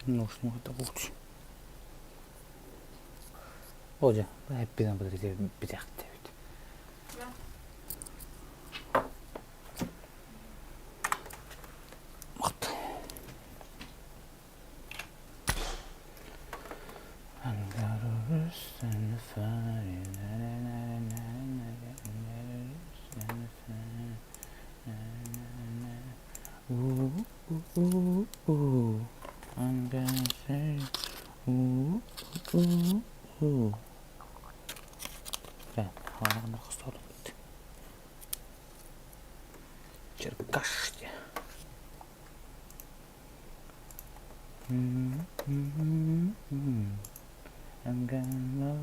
Наушник это лучше. Оля, hepinizden bir dakika. Bak. I'm gonna say Ben hala kısalım bitti. Çırkaş diye. I'm gonna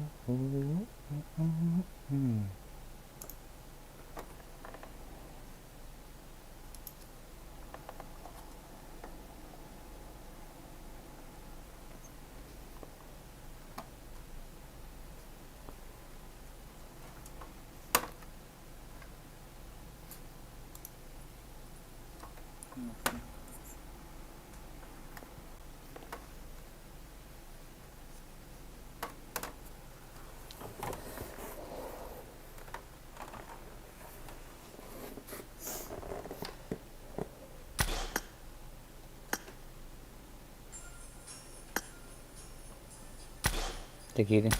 Tekiydin.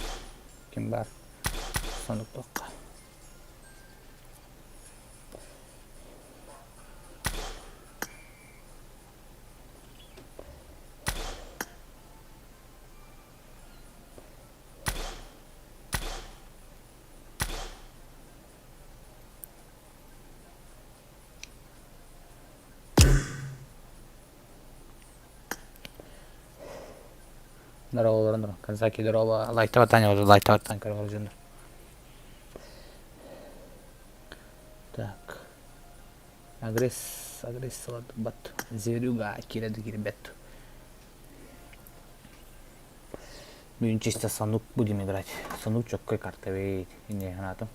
Kim var? Sandık yok. Здорово, здорово. Казаки, здорово. Лайтовая Таня, короче. Так. Агресс, бат. Зверюга, киребет. Бүгін чисто санук будем играть. Санук чоккой карта ведь. Не, гранату.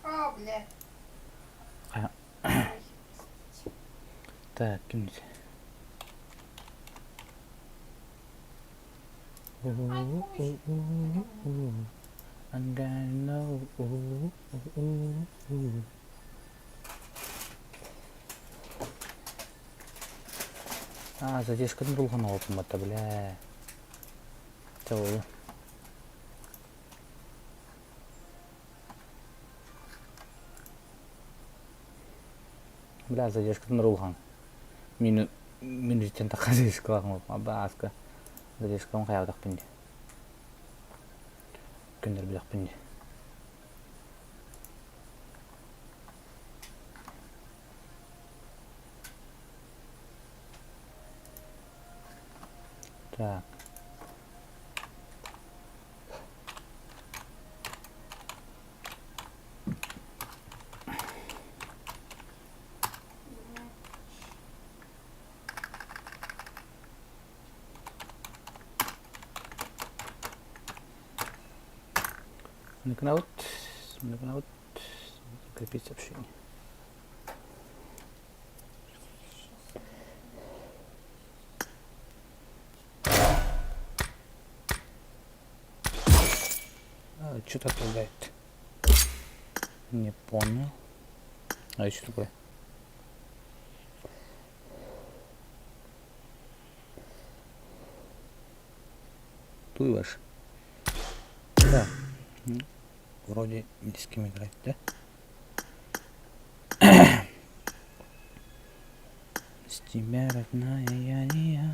А, бля. Так, кинуть. А, задержкадан булган алтын бата, бля. Чау. Бля, задержкадан булган. Минуттен тақа задержка баган абаска. Задержкам каябдак пинде. Күндер билак пинде. Так. Нокаут. Закрепить сообщение. Что-то лагает. Не понял. А что такое? Туй ваш. Да. Вроде не с кем играть, да? С тебя, родная, я не я.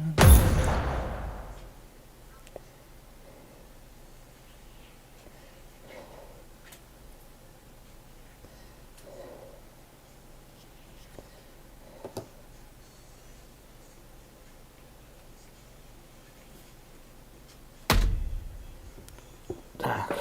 Так.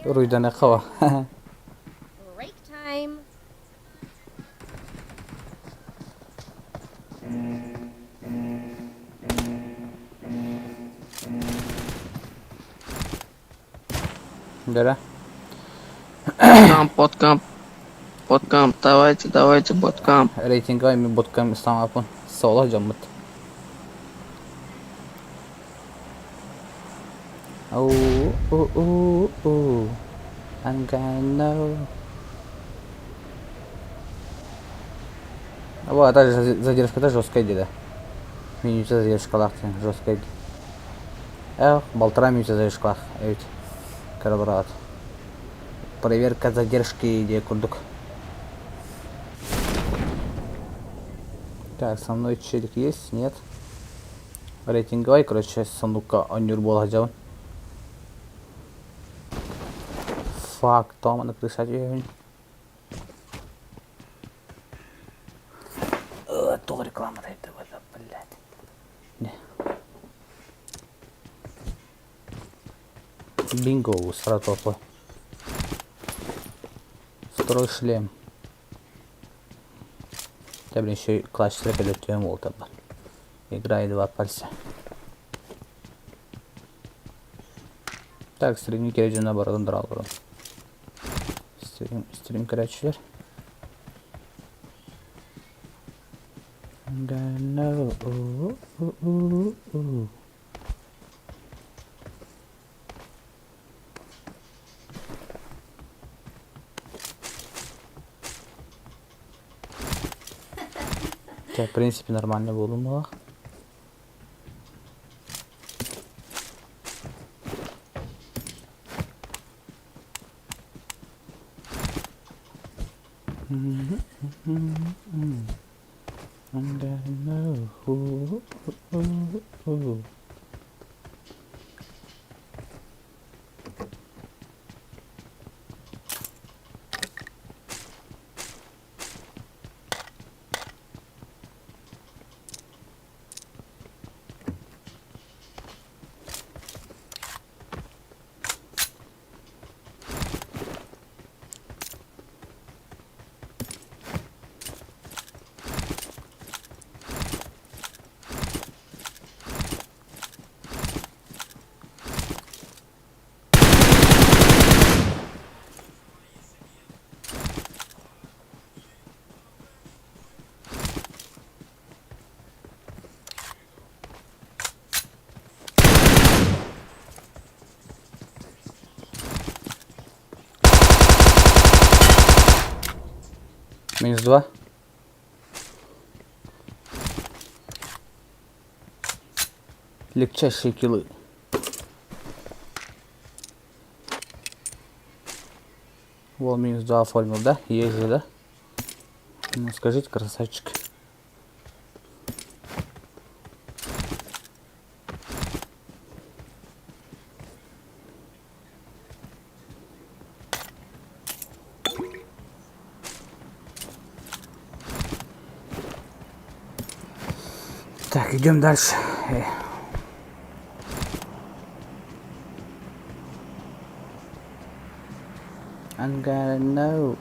Ruydana qaba. Break time. Бера. Подкамп. Подкамп. Давайте, подкамп. Рейтинговый ми боткам İslam apın. Sağla camıt. Oh, oh, oh, oh. I'm gonna know. Вот, даже задержка-то жесткая иди, да. Минуте задержкалах жесткая иди. Полтора минуты задержкалах. Evet. Карабрат. Проверка задержки диye kurduk. Так, со мной челик есть? Нет. Рейтинговый, короче, сундукка онюр болacağım. Fuck, томаны крышать. То реклама дает, блядь. Не. Бинго, саратопа. Второй шлем. Я, блин, еще и класс трека для тебя молота. Играй два пальца. Так, стрим кереже наоборот драл, бро. Стрим короче. В принципе, нормально было мало. Минус 2. Легчайшие киллы. Вот минус 2 оформил, да? Есть же, да? Ну, скажите, красавчик. Так, идем дальше. I'm gonna know.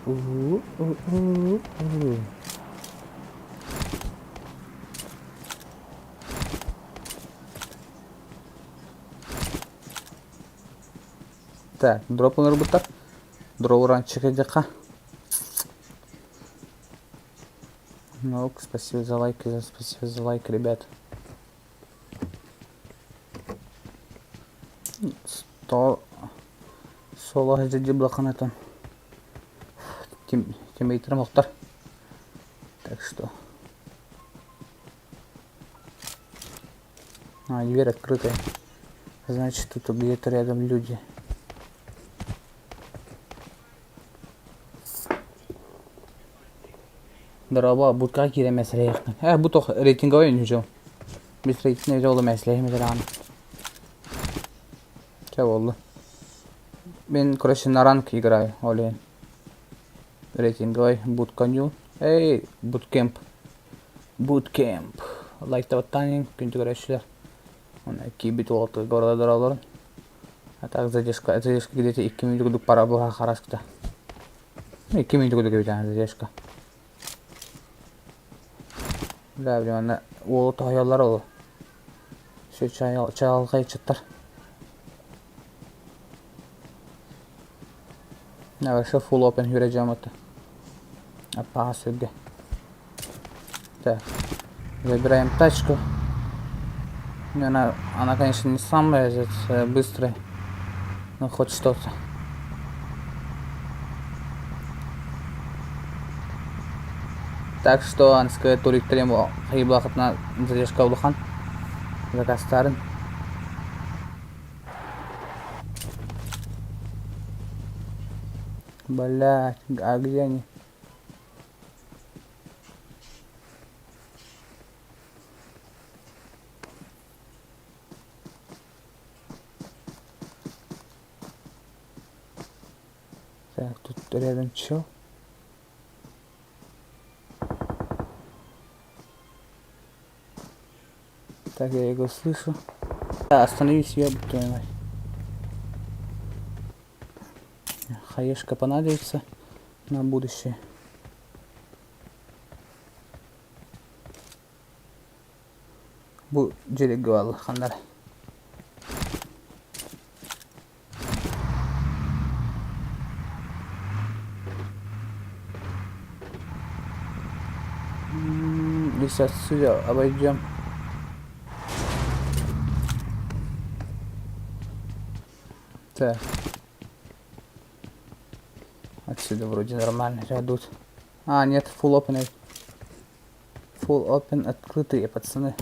Так, дропнули робота. Дроуранчик идека. Ну, спасибо за лайк, ребят. 100 соло жди блоканетон. Тиммейтер Мухтар. Так что. Дверь открытая. Значит, тут где-то рядом люди. Дорога, будка giremez reyakın. Bu tox reytinga oynayacağım. Biz reytingde oldu mesleyimiz lan. Şey oldu. Ben короче на ранг играю, олен. Рейтинговый бутканю. Эй, буткемп. Буткемп. Лайктап аттанин, күнтү көрөчүлөр. Мына 2 бит болду, городо доролорун. А так задержка где-то 2 минут пара была хорошо. 2 минут где-то задержка. Да, блин, она ол тоялар ол. Все чаялгай чыттар. Я вообще full open yürüyeceğim hatta. Опа, сюда. Так, забираем тачку. Она, конечно, не самая быстрая, но хоть что-то. Так что, анская турик тремо хайблахатна задержка улахан. Закастарын. Блять, а где они? Так, тут рядом чё? Так, я его слышу. Да, остановись, я буду понимать. Хаешка понадобится на будущее. Bu jelek gıvalı kanlar. Сейчас сюда обойдем. Так. Отсюда вроде нормально рядут. А, нет, full open. Full open открытые, пацаны.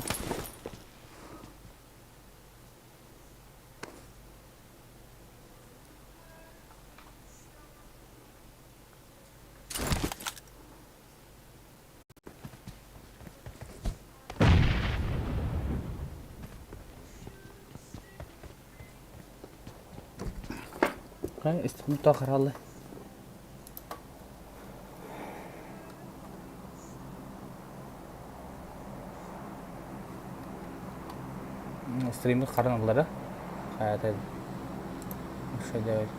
Истемнито қаралы. Стримді қараңғылары. Қайаты. Шайда бәді.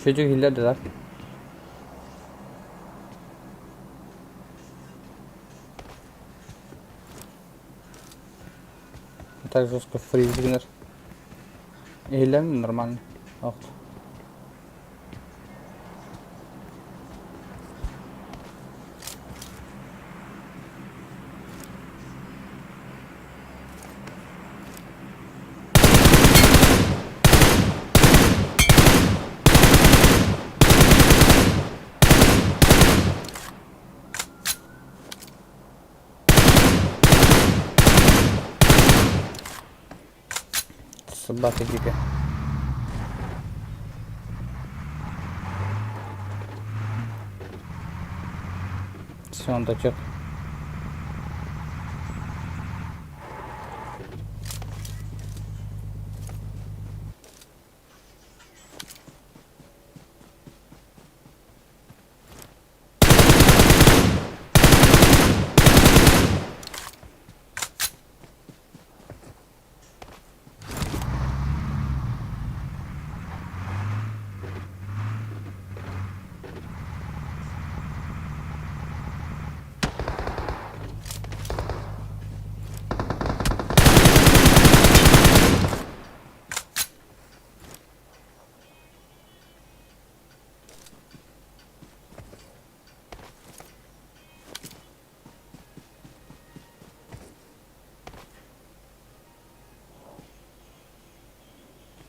Шөйдегі хиллер дәлар. Так жестко фризинер. Или нормально. Ох. Собака дикая. Все, он течет.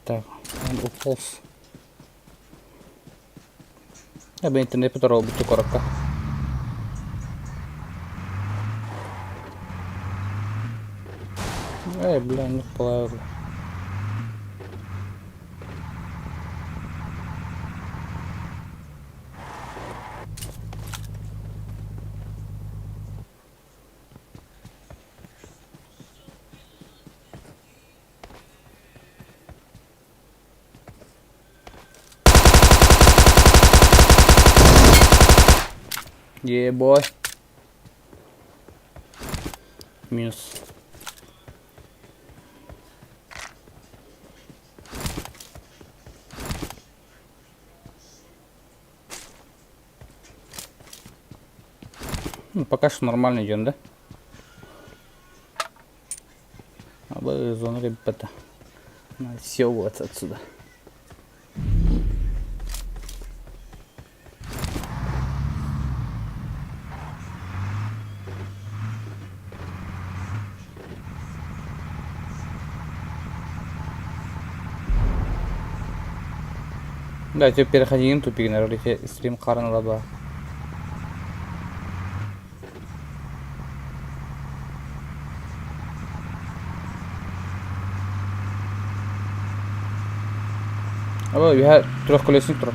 Так, он уполз. Я бы интернет поторопил бы коробка. Эй, бля, не плавал. Yeah, boy. Минус. Ну, пока что нормально идем, да? А бы зона, ребята. Надо съебываться отсюда. Да, теперь переходим тупик, наверное, стрим Карен Лаба. А я трехколесник трох.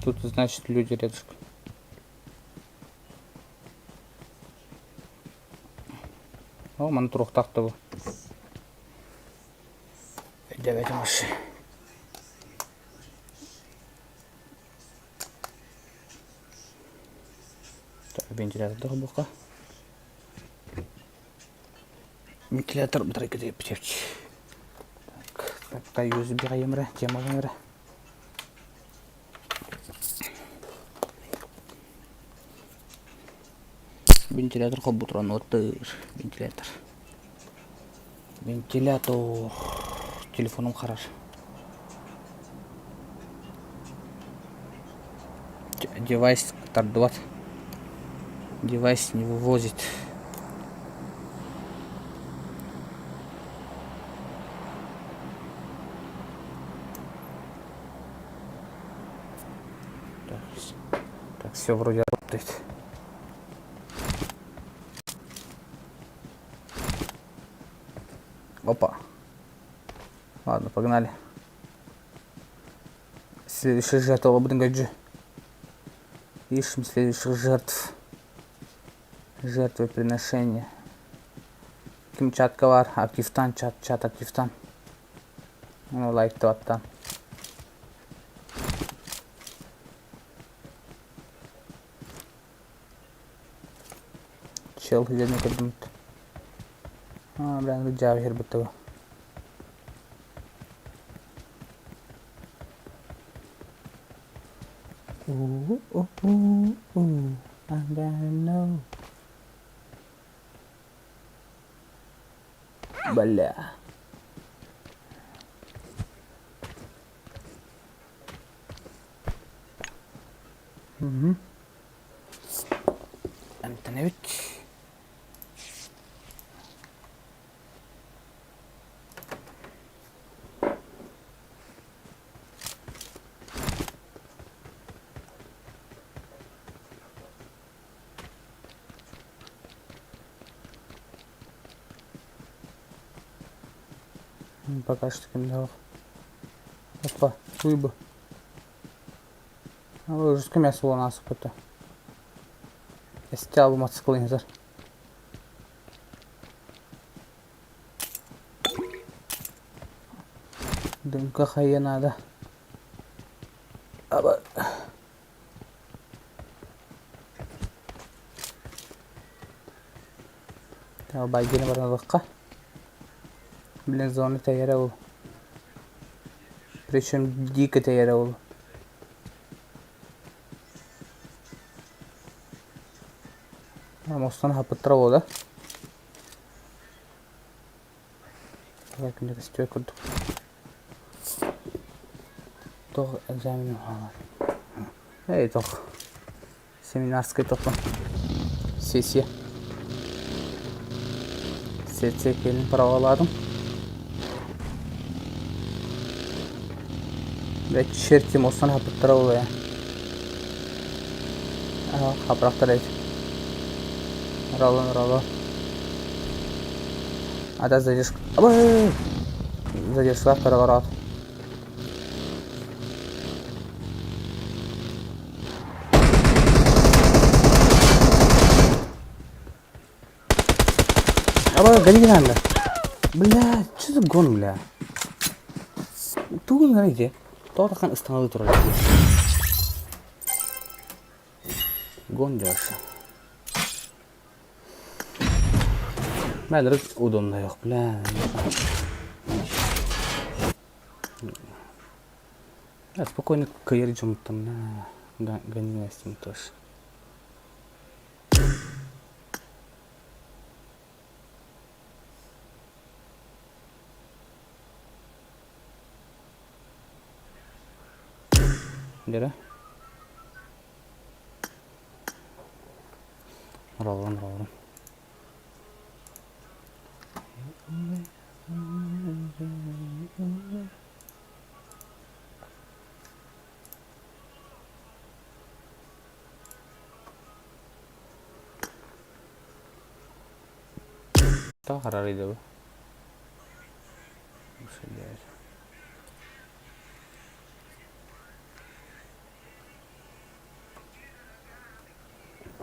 Тут, значит, люди рядышком. О, мана трох тахта был. Девять машин. Так, вентилятор бука. Вентилятор батарейка деп птевчи. Так, пока USB гаемре, тема гаемре. Вентилятор хобутран отыр. Вентилятор. Вентилятор. Телефоном хорош. Девайс тордоват. Девайс не вывозит. Так, все вроде работает. Опа. Ладно, погнали. Следующая жертва Бадынгаджи. Ищем следующих жертв. Жертвоприношения. Кимчатка var. Активтан, чат активтан. Ну, лайк тваттан. Чел жерне көрдім. Білән жабы жер бұтты. I gotta know. Бля. Антонович. Пока что кидал. Опа, рыба. А вы уже с мясо у нас какое-то. Я стял бы мотоциклинзер. Дымка хае надо. Аба. Так, байгені бар надыққа. Блин, зоны таяра ол. Причем дико таяра ол. Мостан хапыттыра ол, да? Так, не костюй курдук. Тоқ экзаменім қалар. Эй, тоқ. Семинарский тоқпан. Сессия. Сессия келін праваладым. Ve çertim olsan hapıttıra oluyor. Aha, hapıraktır et. Рало. А да, задержка. Задержка, переворот. Гони надо. Бля, что за гон, бля? Ту найди. Тоғырқан ұстанады тұрады. Гонжаша. Мәлірік удобно yok, бля. Я спокойно кайырчым там, да. Гонястим тоже. Где? Ровно. Та гарар иде бу.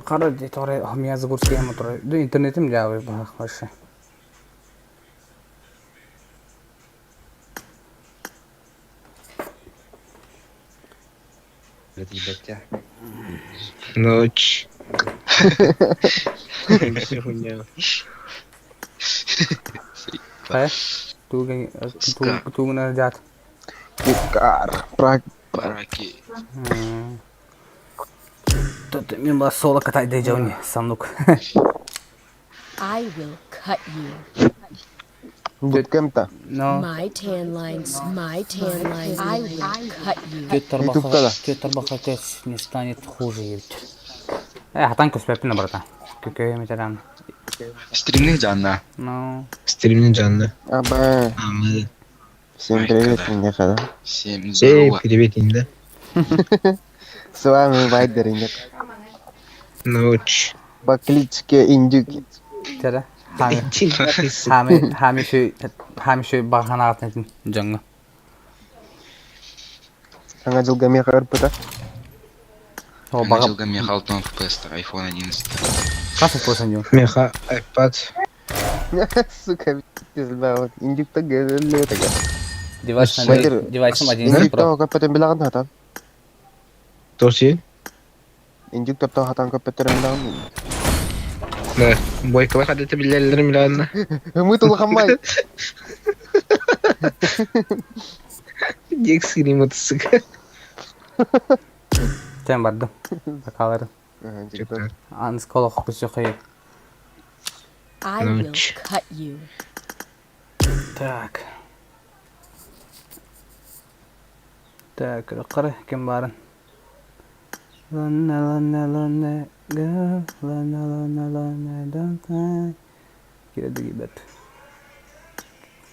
Қара дейді орай хамиязы көрсеткен отыр. Да интернетім жабы бақ вообще. Ребятя. Ночь. Қай? Туғына жат. Икар. Прак. Бараки. Тут мен бас соло катайды жауны самнук. I will cut you. Bootcamp'ta. No. My tan lines. I will cut you. YouTube'da da. Тет тарбаха тес не станет хуже евит. Хатан көспеппін брата. Көкөй метерам. Стримных жанна. No. Стримный жанны. А Аба. мы Всем Ай, привет, когда? Инга Хада. всем Эй, здорово. привет, Инга. С С вами Вайдер Инга. Ночь. По кличке Индюки. Тера. Хами шөй бағана атын жаңы. Anga жылга меха ырпыта. О, Она баға жылга меха 6 FPS, iPhone 11. қасып болсын жөн. Меха iPad. Сука, пизда, Индюк-то гөлі тага. Девайсым один Индюк про. то көппетен билаған хатан. Тоси. Индюк то хатан көппетен билаған. Да. Бойкова хадete билелер миладна. Үміт ұлғанмай. Дек скримот сука. Тем бардым. Бақалары. Аныз қолы құпыс жоқай. I will Ночь. cut you. Так. Так, қыры кем барын. Лана, girl, lana, don't cry. Келеді кейбет.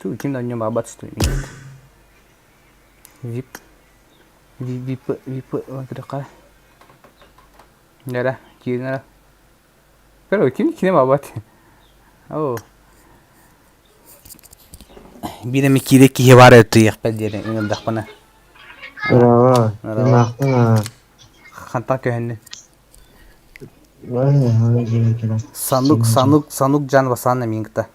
Ту, кемді өнен бабат үсті. Випі, өтірі қара. Нәра, кейін әра. Pero, кемді кене бабат? О. Биреми кире кие бар өтті еқпәл деді. Үңім дақпана. Bravo. Bravo. Bravo. Қантан көхінді. Вай, Санук жан басаны мингта.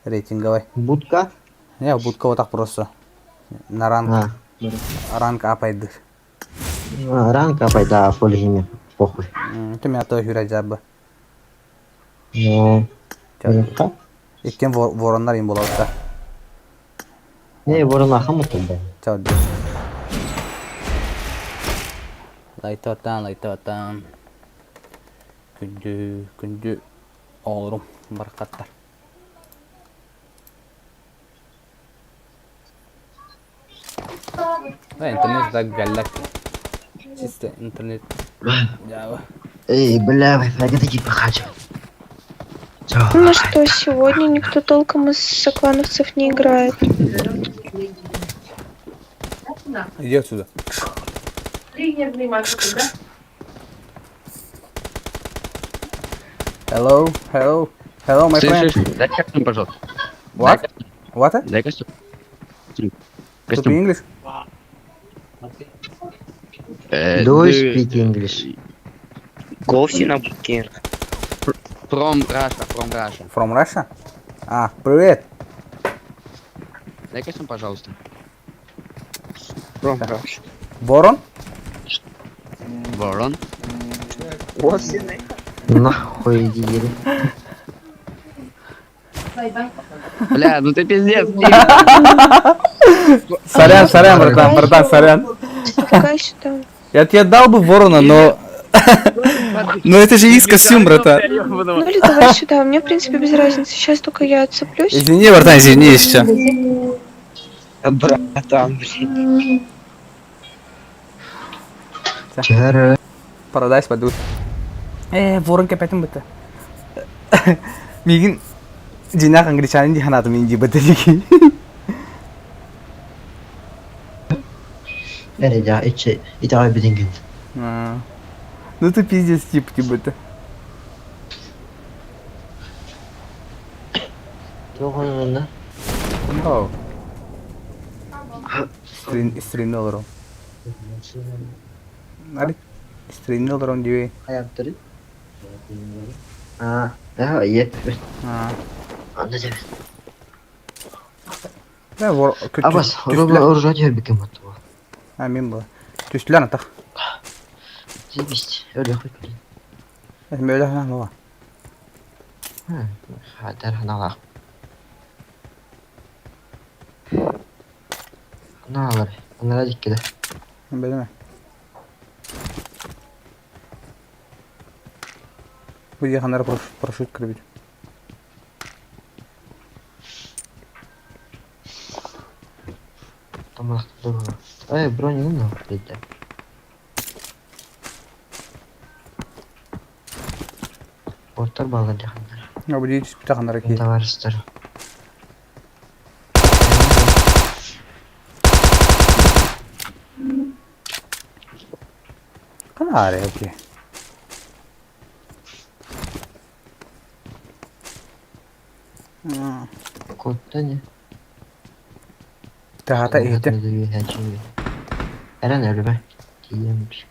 Рейтинговый. будка? Не, будка вот так просто. На ранг. Ранг апайды. Ранка пайда фольгине. Похуй. Ты меня тоже юрать жабы. Ну, ка? Иккен воронлар им болалта. Не, ворона хамутында. Чао. Лайтотан. Күнді олырым барқаттар. Интернет да галлак. Чисто интернет. Java. Эй, бля, Wi-Fi, где ты хочу? Ну что, сегодня никто толком из соклановцев не играет. Иди отсюда. Hello, my friend. Слышишь? Дай костюм, пожалуйста. What? What? Дай костюм. Speak Костюм. English? Do you speak English? Говси на буке. From Russia. From Russia? А, привет. Дай костюм, пожалуйста. Ворон? Ворон. Нахуй иди. Бля, ну ты пиздец. Сорян, братан, сорян. Пока сюда. Я тебе дал бы ворона, но... Но это же из костюм, братан. Ну или давай сюда. Мне, в принципе, без разницы. Сейчас только я отцеплюсь. Извини, братан, извини, еще. Братан, блин. Чары. Парадайс подует. Ворон капетин быты. Мигин... Жинақ англичанин диханатым инди быты деги. Эрежа, ичи. Итагай бидин gün. Ну ты пиздец тип быты. Тоғанына. Оу. Стримни olur o. Hadi. Stringli olur on diyor. Hayattırı. Ya iyi. Ha. Anladım. Ne var? Abbas, orada diyor bir kemat var. Ha min bu. Tüstülen atak. Zibist. Öyle koy. Böyle ha baba. Hadi hana. Ne alır? Onlara dikkat et. Böyle mi? Bu yakınlara paraşüt kırabilir. Tamam, dur. Броню не надо, блядь. Portar bağlı diyanlar. Ya bu değil bir takımlara ki. Ne var ister. Kadar ya ki. Kodda ne? Tahta ehti. Eren öyle be. Diyemmiş.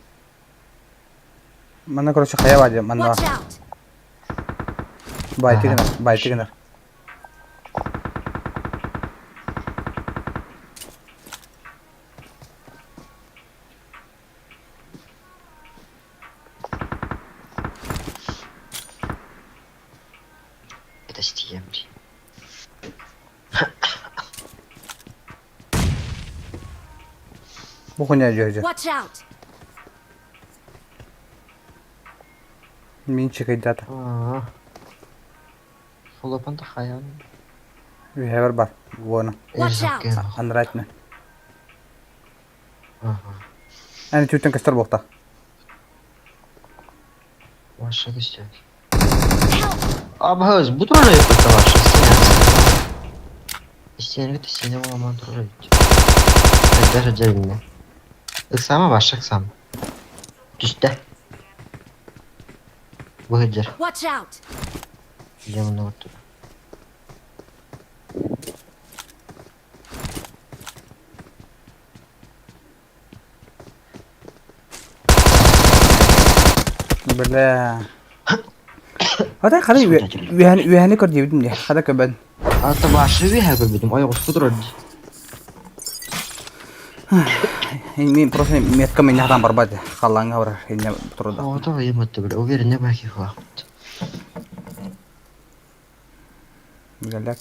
Mana короче kaya var ya mana. Watch out! Bayti giner. Это стиемmiş. Bu konuya göreceğiz. Watch out! Min çıkaydı data. Folapan da hayan. We have bar. Вон. Watch out! Анратны. Ani tüten kastar bokta. Başa düşecek. Abi hız bu durana yapıp da başa. İsteyen de seni olaman durana yapacak. Eder cebimde. Iksama başlaksam. Düşte. Bu hıcır. Watch out! Camına otur. Bela. Hadi hadi we kor diyordum ya. Hadi kaban. Hatta başlığı bir her bildim. Ay olsun durur. Ini proses miat kami nyata barbat. Kalanga var. Ini turda. O da yemetti böyle. O verin ne belki falan. Galak.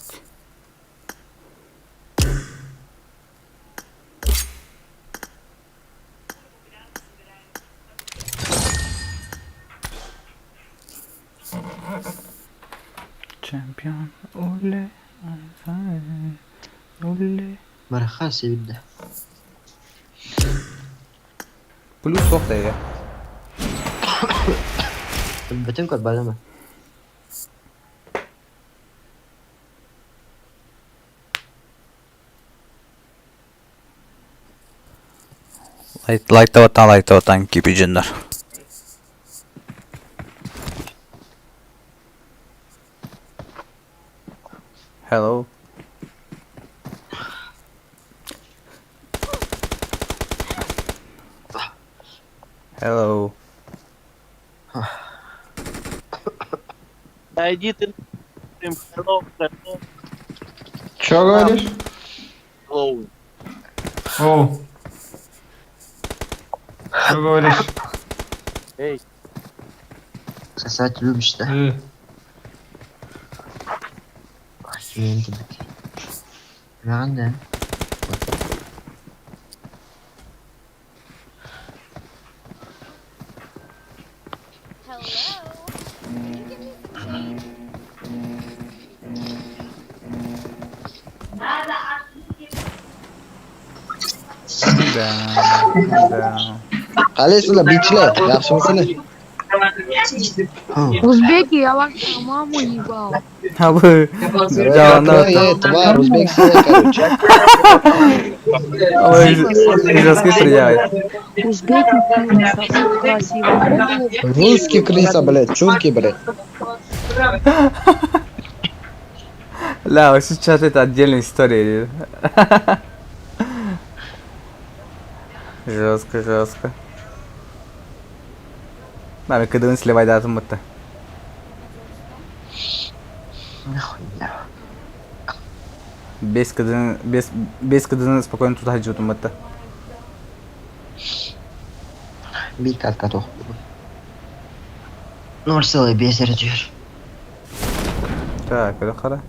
Champion ole. Ole. Merhaba sevildi. Plus sokta ya. Bütün kod bana mı? Like'ta gibi cinler. Hello. Hello. Найди ты. Hello. Чё говоришь? Hello. О. Что говоришь? Эй. Сосать любишь, да? Охуенно тебе. Надо. Да. Qaysizlar bichlar? Yaxshimisizlar? Узбеки, я вашу маму ебал. Ha bu javonda Tvar, O'zbekiston, короче. ijozga приявит. Узбеки, красиво. Русский крыса, блядь, чурки, блядь. Ля, сейчас это отдельная история. Жестко, жестко. Маме, когда он сливает дату мутта. Нахуя. Без когда спокойно туда ходит мутта. Бить от котов. 0,5 радиер. Так, это хорошо.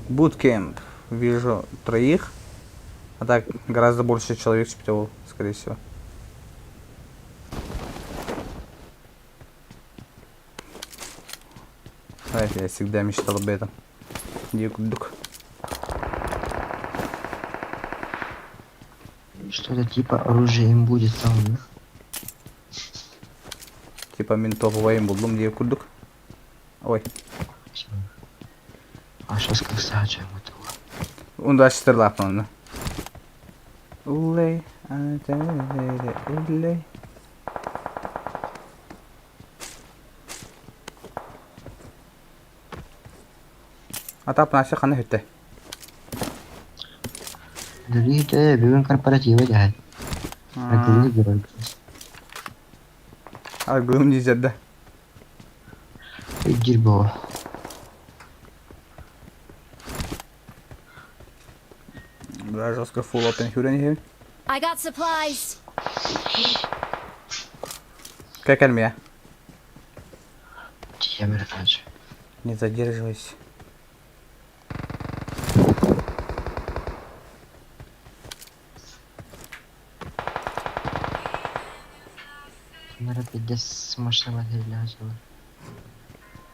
Буткемп. Вижу 3. А так гораздо больше человек шпитал, скорее всего. Знаете, я всегда мечтал об этом. Дик-дук. Что-то типа оружия им будет там, да? Типа ментов воим булдум дик-дук. Ой. А что с красавчиком этого? Он даже стрелап, он. Улей, улей. Атап наши хана хитте. Другие-то бегун корпоративы, да. Другие герои. А глум не зядда. Дерьмо. Бля, жестко full open hurry here. I got supplies. Как армия? Темер, короче. Не задерживайся. Надо пойти с машиной материала.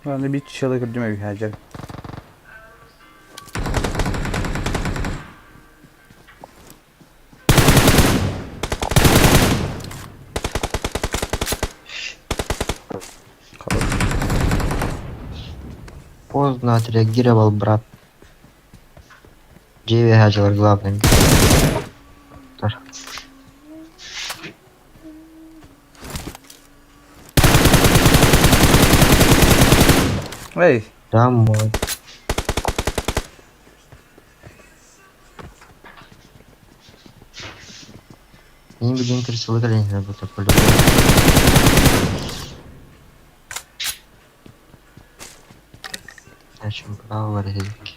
Ладно, бить человека дюйма вихаджак. Поздно отреагировал брат. Джеви Хаджелар главный. Эй, Домой. Не будем крысовый колени надо будет по-любому. О чем право реки.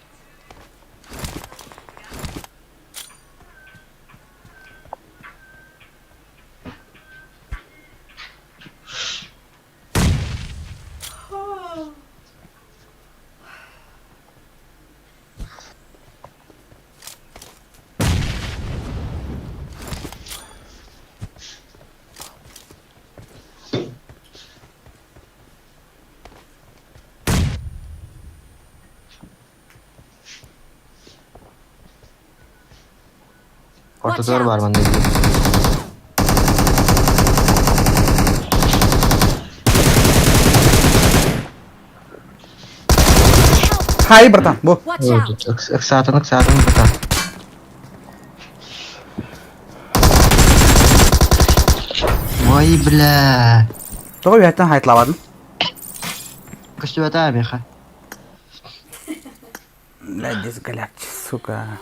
Ortada var bende. хай, братан, бу. Watch out. Аксатан, братан. Ой, бля. Toch weer dan hij lawaden. Костюм это меха. Бля, здесь голяк, сука.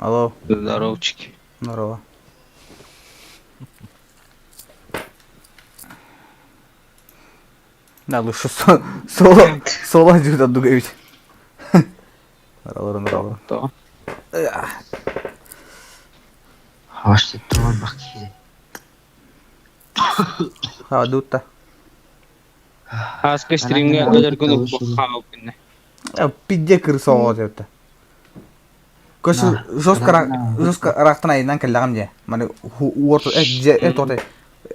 Алло. Здоровчики. Здорово. Да, лучше соло отсюда дугають. Здорово. Ha dutta. Aska stream'e ölerken bakhaw kinne. Pidye kırsa o diyordu. Koşu joska rahtana idan kellam je. Mane orto et orto.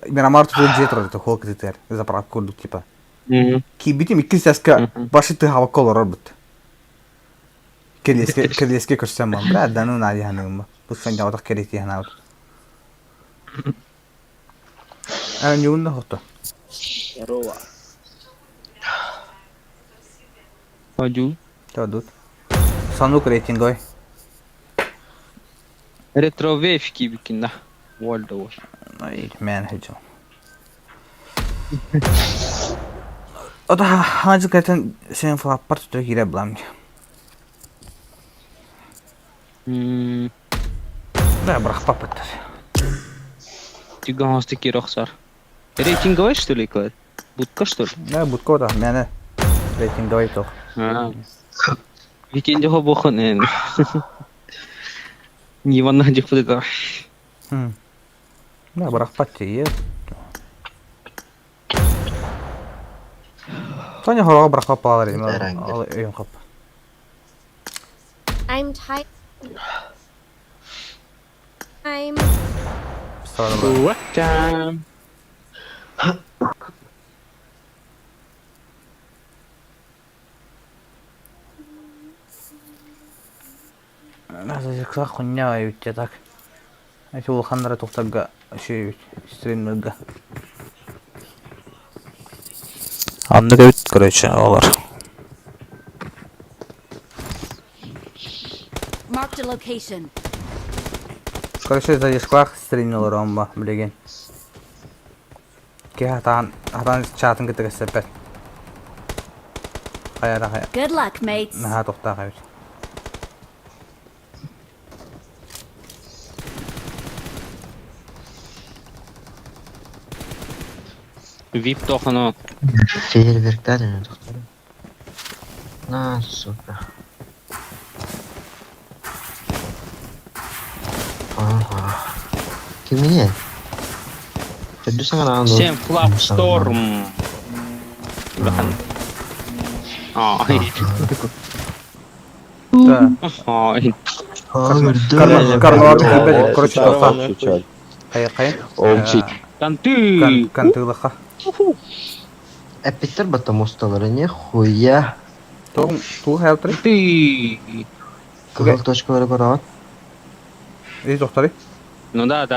Miramar tu jetro to hok ziter. За прав кол типа. Ki biti mi kilseska başıtı hava kolor but. Kelleske koşsam ben. Bra danun ali hanım. Bu sen de odak kereti hana. Ana yunda hoto. Roa. Haju. Tadut. Sanuk rating oy. Retro wave gibi kinne. World War. Ay man hecam. O da hacı zaten sen falan parçada gire bulam. Да, брах папа-то. Тига хостики рохсар. Рейтинговый что ли, клад? Будка что ли? Да, будка да, мене рейтинговый тох. Викенде хобохон эн. Не ванна джипуда. Да, брах пати. Тоня хороо брах папалар юм. Ал юм хап. I'm tired. I'm What time? Nasıl çıksa kunya yutte tak. Şu ulxanlara toxtaga şey streamlerga. Anlık evet короче алар. marked a location. Короче за ешклах стримнелер омба билеген. Ке хатан чатын гитэ сэпэт. Хаяра хая. Good luck, mates. Наха тоxта хаяр. VIP тохано. Фейерверктер не доктор. На, супер. Ага. Kim ini? Itu sangat anu. Всем Flap Storm. Bahan. Ah, Да. Ай. Карнор билбет короче тоxта. Хаяр. Олчик. Танты. Кантылыха. Эпитер потому что нихуя. Ту хаяр. Ты. Кыл точкалары бар. İyi doktori. Ну да.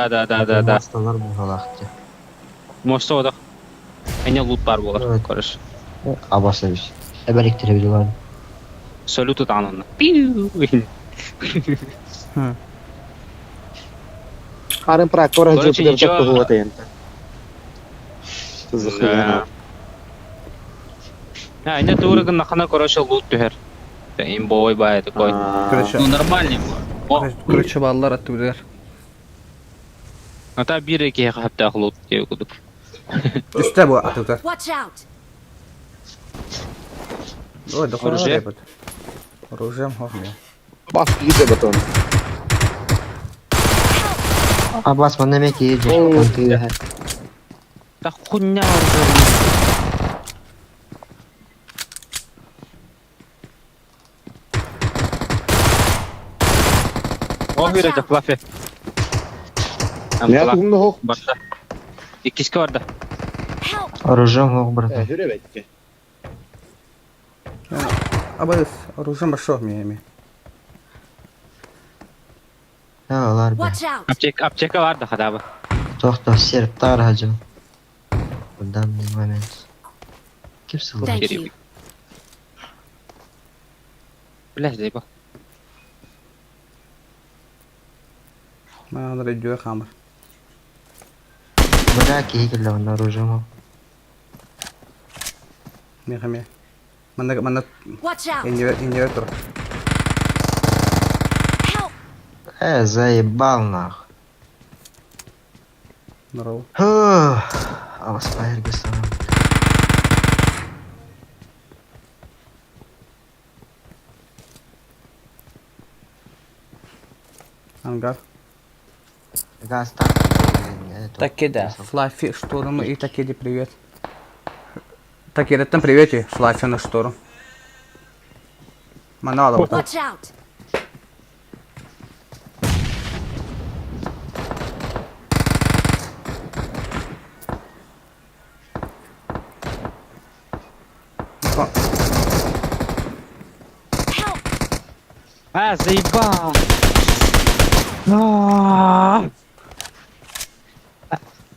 Мостанар bu halakta. Mosta da. Ene loot бар болар. Evet. Көрөш. Абасович. Эбелектиреbiliyorlar. Салют тананы. Пиу. Харин практора Короче, жопу ничего. деп вот енді. Что за хуйня? А, эне турыгын нахана көрөш loot түһер. Им бой бай такой. Короче. Ну нормальный. Короче баллар аттыбылар. Ата бир эки хапта loot деп кудук. Üstte bu atıklar. Watch out. Ой, да Оружие? репот. Оружием хохме. Бас иде батон. Абас bana demek yiyecek. Та хуйня var. О, бир да флафе. Ne yaptın hok? Башта. İkisi vardı. Help. Оружием мог брат. Hüre bekle. Абайс, оружием башо миями. Ya olar be. Watch out. Apçeka vardı hadabı. Tohta serp tar hacım. Buradan bir moment. Kimse bu? Thank you. Bilaş deyip bak. Ma radio khamar. Bırak iyi ki lan оружием мог. Mi khami. Mana Watch out. инъектор. Help. Заебал нах. Здорово. Аласпайр гасам. Ангар. Газ так. Такеда, Флаффи штурм и Такеде привет. Такедеттен привет и Флаффи на штурм. Манала вот. Watch out! Help! А, заебал! А,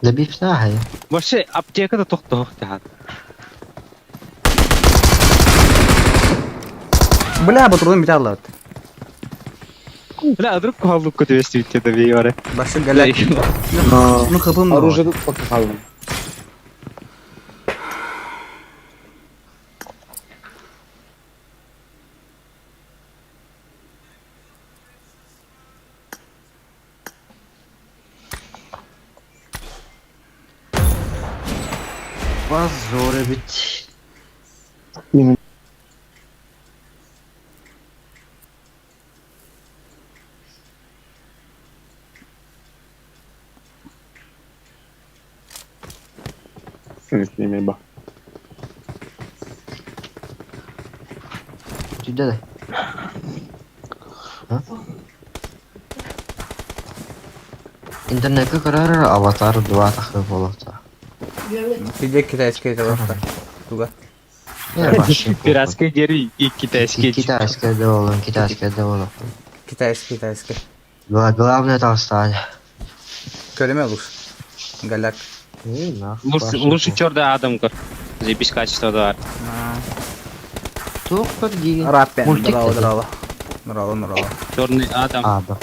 Забив сагай. Вообще, аптекада тоқтағықты. Бля, батрудын бите алды. Бля, вдруг куаллық көтебесті өтеді бей бары. Башы галяк. Ну хыпым. Оружие пока қалдым. Позор бит. Yemeğe bak. Түйді де. Интернетке көрер аватар 2 тақы болықты. Иди китайский это просто. Туга. Пиратский дери и китайский. Китайская да болын, китайская да болын. Китайский. Главное толстать. Көреме лучше. Галяк. Лучше черный адам көр. Заебись качество да бар. Тук бір деген. Раппен. Мультик Нұралы. Черный адам. Адам.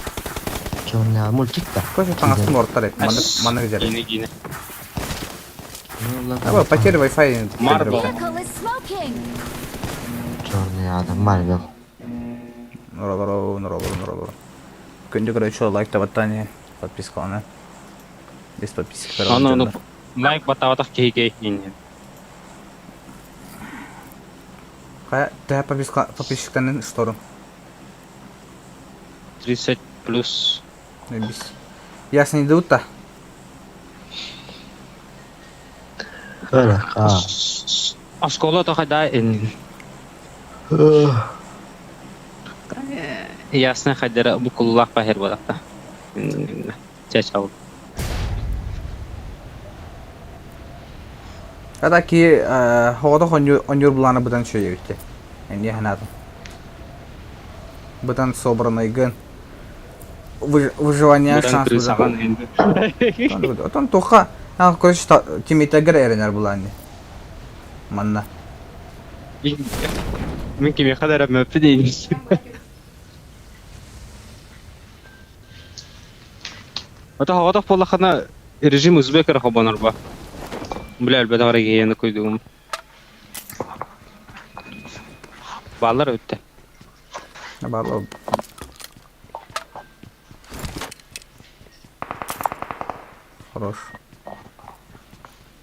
Черный мультик-то. Көші таңастың орттар ет. Маны көзер. Гine. Абы, потери Wi-Fi. Marvel. Vehicle is smoking! Черный Адам, Марвел. Нұралы. Күнде короче лайк табаттан подписка она. Без подписки. Ну, лайк батаватақ кей-кей. Қая, тәе подписчиктен штору. 30 плюс. Ясно не дают-то? А школа то хода. Ясно ходера букуллах пахер балакта. Чачау. Kada ki havada onyor bulana budan şöyle gitti. Yani hanadım. Budan собранный выживание шанс budan. Otan toqa короче тиммейтегер эренер буланы. Манна. Мен кеме ходера мөппі дейміз. Ата havada полахана режим узбекер хабанар ба. Бля, әлбәт ара гейені көйдігім. Балар өтті. Барлы. Хорош.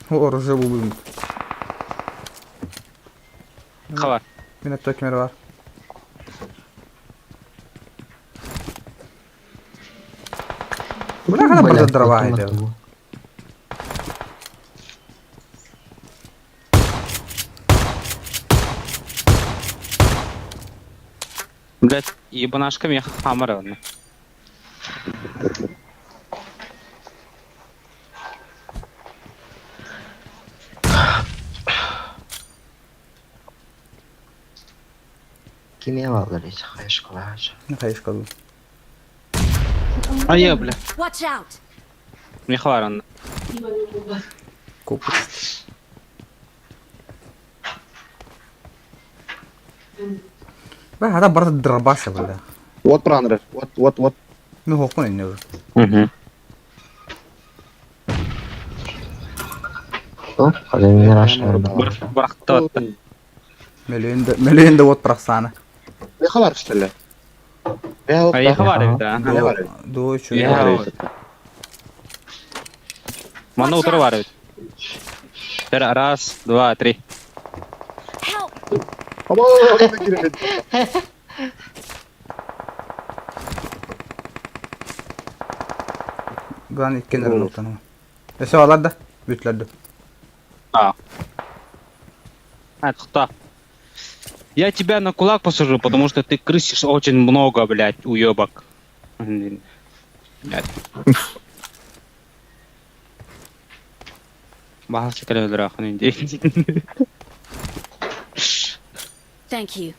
Оружие булбым. Хавар. Мine tökmeri var. Бля, когда burada дрова иде. Блядь, ебанашка меня хамара. Kimya bağları hiç hayış kolay. Ne kayışkalı. А я, бля. Watch out! Мне хваран. Купить. Бля, когда burada дробаша, бля. Вот пранер. Вот. Ну, хохман не уже. Угу. Оп, kademini raşlar bağlı. Бырақта отты. Миллион да вот просана. Ne kadar işte? А я хвар бит, До чё. Я. Мана утро бар бит. Раз, два, три. Help! Ama orada giremedim. Главное, кеннер лутанова. Ese alar da bütlerdi. А. Кто? Я тебя на кулак посажу, потому что ты крысишь очень много, блядь, уебок. Блядь. Бахался кале драханы дей. Thank you.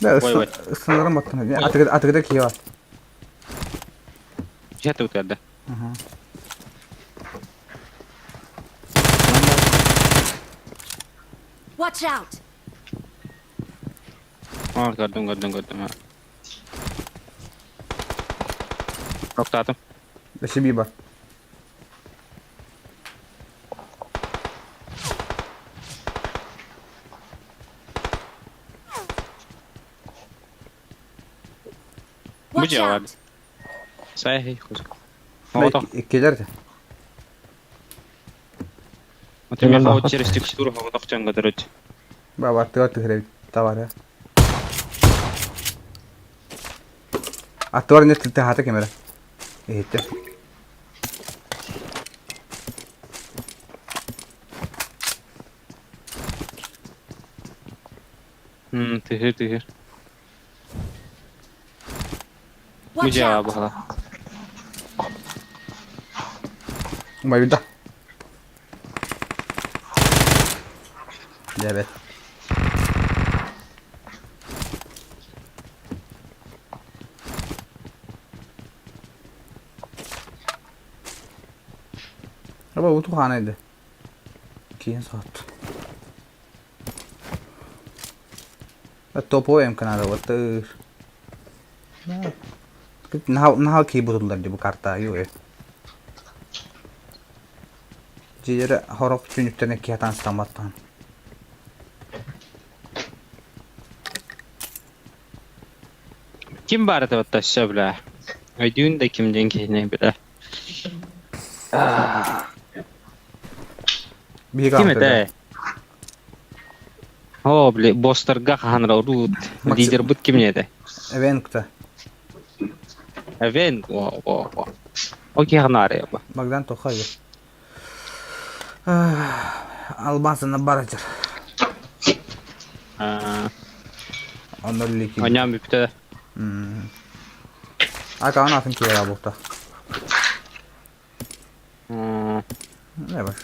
Da Vay. ısınırım baktın. Ya atıgıda kiyo var. Где ты у тебя, да? Watch out! Gördüm. Ha. Toktladım. Beşi bir var. Bu Watch cevap. out! Sahi. Хаватах. İkilerdi. Вот у меня Именно. хават через текстуру хаватах чанга дырыть. Baba attığı hrebi. Tavar ya. Attığı ne tilte hata kamera. İyitti. Тыгыр. Bu Watch cevabı out! hala. Umay bir daha. Evet. Ama bu tuhaneydi. 2 saat. Topu hem kanada water. Nah keyboardlar di bu karta yo ya. Jere horok çünüklerine kiyatan stamattan. Kim var da taşa bile? Ödüğün de kimden ne bile? Bir Kim de? O bile bosterga hanra urut. Lider but kim ne de? Evenkta. Evet. O ki hanare ya. Magdan toxayı. Albansına baracar. Onlar leki. Anyam bipte. Aka ana atın ki ya bu. Ne var?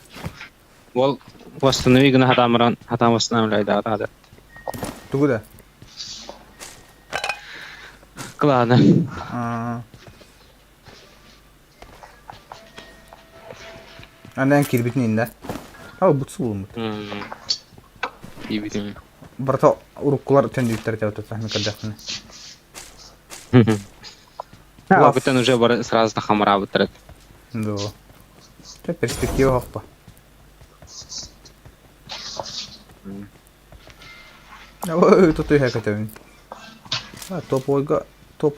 Ол восстанови гына хатам восстанавливает, да. Tugu da. Ладно. Annen kirbitini inde. Ha butsu bulmuş. İyi bildim. Barta urukkular tendükler tevte tahmin kadakını. А, вот он уже сразу на хамра вытрет. Да. Це перспектива хопа. Ой, тут iyi hakikaten. Ha top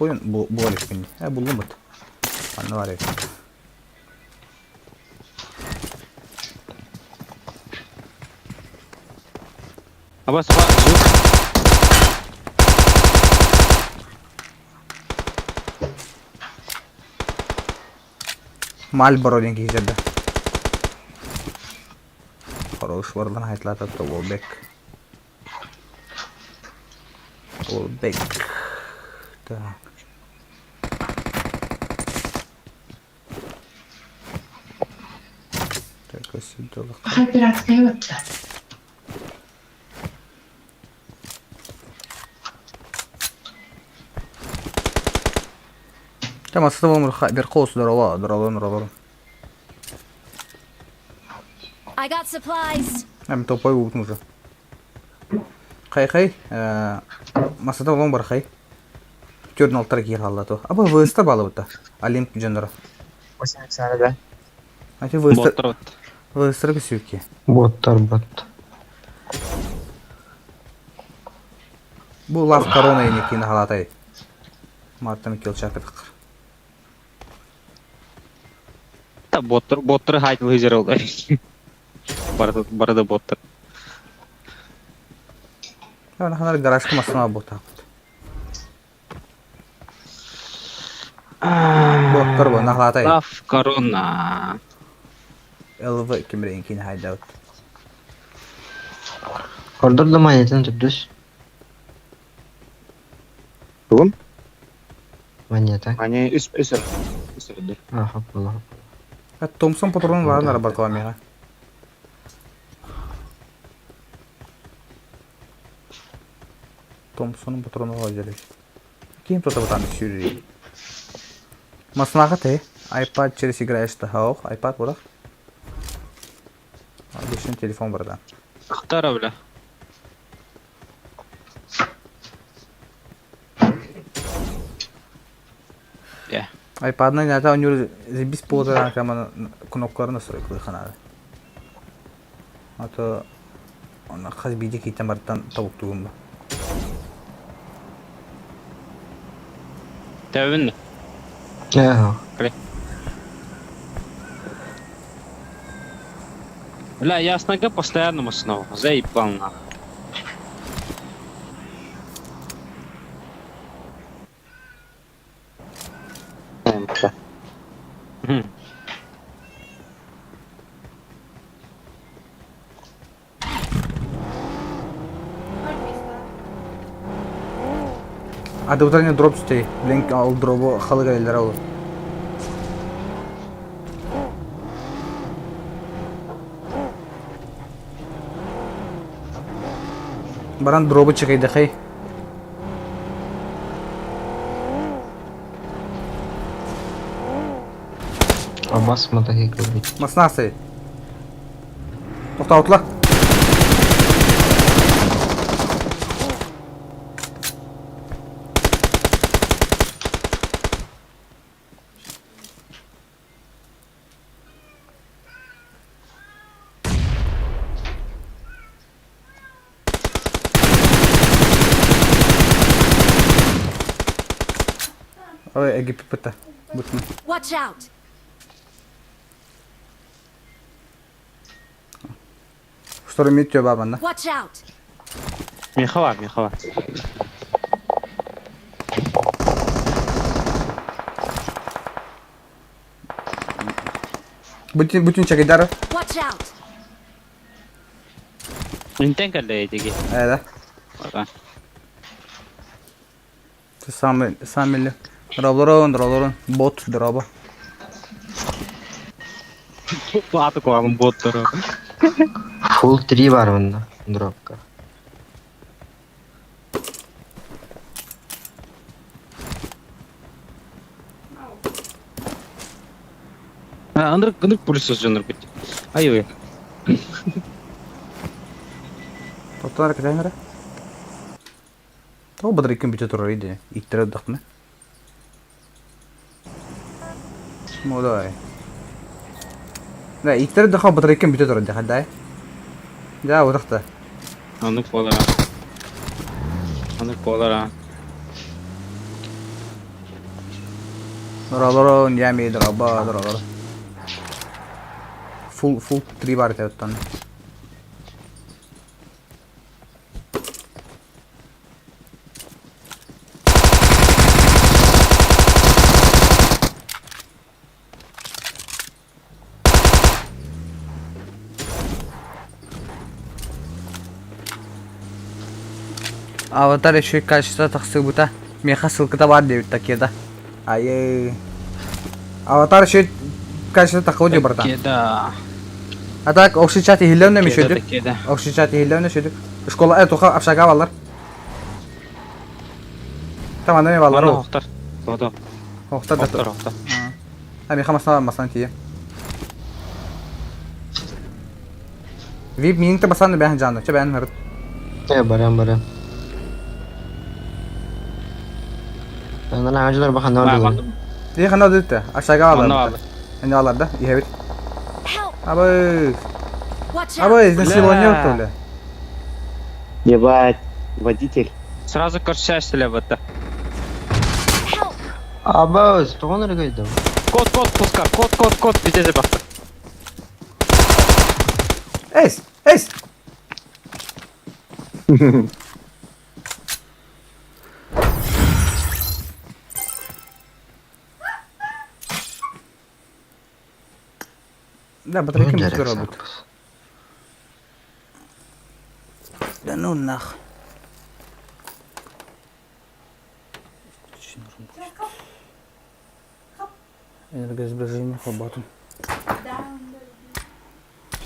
oyun bu alışkın. Ha buldum bak. Anne var ya. Aba sabah zuk. Marlboro rengi hizada. Хорош варлан хайтлата то Волбек. Волбек. Так. Так, осидола. Пиратская лодка. Tamam sıvım bir kos daralan. I got supplies. Hem topu vurdum уже. Kay. Masada olan bir kay. Körün altara gir hallato. Aba vısta balı bıta. Alimp jandara. O sen sarıda. Ача выстар. Боттар вот. Выстар көсөкке. Бот. Бу лав корона енекini халатай. Мартан кел чакырдык. Та боттар хайт лазер oldu. Barada bottар. Ana hanar garajka masana boта. Боккар бу нахлатай. Лав корона. LV kimrenkini haydaut. Order da manyetin tüpdüz. Бүгін? Манета. Ане өсір. Өсірді. Aha bu. Томсон патронun var нара бартыла мега. Томсонun patronu var jadi. Kim кто-то вот там сюрри. Маснаха ты. iPad через играешь то хаух. iPad вот. Обычный телефон братан. ختار бля. Я. iPad'ın nata oynuyor. Biz poza kama knoplarını soruyor kanalı. Hatta ona khaz bidi ki tamartan tavuk tuğumba. Тәуін. Ya. Бля, я с ноги постоянно снова. Заебал нахуй. Мгм. Ады утренний дроп стей. Линк ал дробу халыга елдер алу. Баран дробу чекайды хей. Abbas мотоцикл бит. Маснасы. Тоқта отла. Ой, эги пипыта. Бутны. Watch out! Что ремит тебя бабана? Watch out! Мехова. Bütün çekidar. Watch out! Интен кәлі едеге. Evet. Братан. Самили. Дроблорон. Бот дроба. Платы koyalım botları. Full 3 var bunda. Dropka. Андырк пулесіз жаныр кетті. Ай. Тоқтар кетеймері. Ол бадыр екен бүте тұрар еді. Иттері дақтыны. Модай. Да, иттері даққа бадыр екен бүте тұрар даққа дай. Да, о дақта. Андырк болара. Дроблорон, ями, дроба. Full 3 var teotan. Аватар еще качество таксы бута. Меха ссылка-то бар девять такие да. Ай. Аватар еще качество такое братан. Кеда. А так окшичати хилевне ми шөдүк. Кеда. Окшичати хилевне шөдүк. Школа тоха апшага баллар. Tamam ne ballar o. Охтар. Тода. Охта да. Охтар. Ами хамасна масан тие. Вип минте басан бен жанды. Че бен хырт. Барам. Ben de ağaçlar bakın ne oldu. Ди хана дитте. Апшага Аны баллар. алды. Эне алар да. Ихебит. Help! Абы. Watch out! Абы, изнасилование то ли. Ебать, водитель. Сразу корчастили в это. Help! Abbas, tuğun nereye gitti? Код, пускай. Код, везде забавка. Эйс. Да, батарейка Ну, не дерек работает. саппас. Да ну нах. Энергосбережение работу.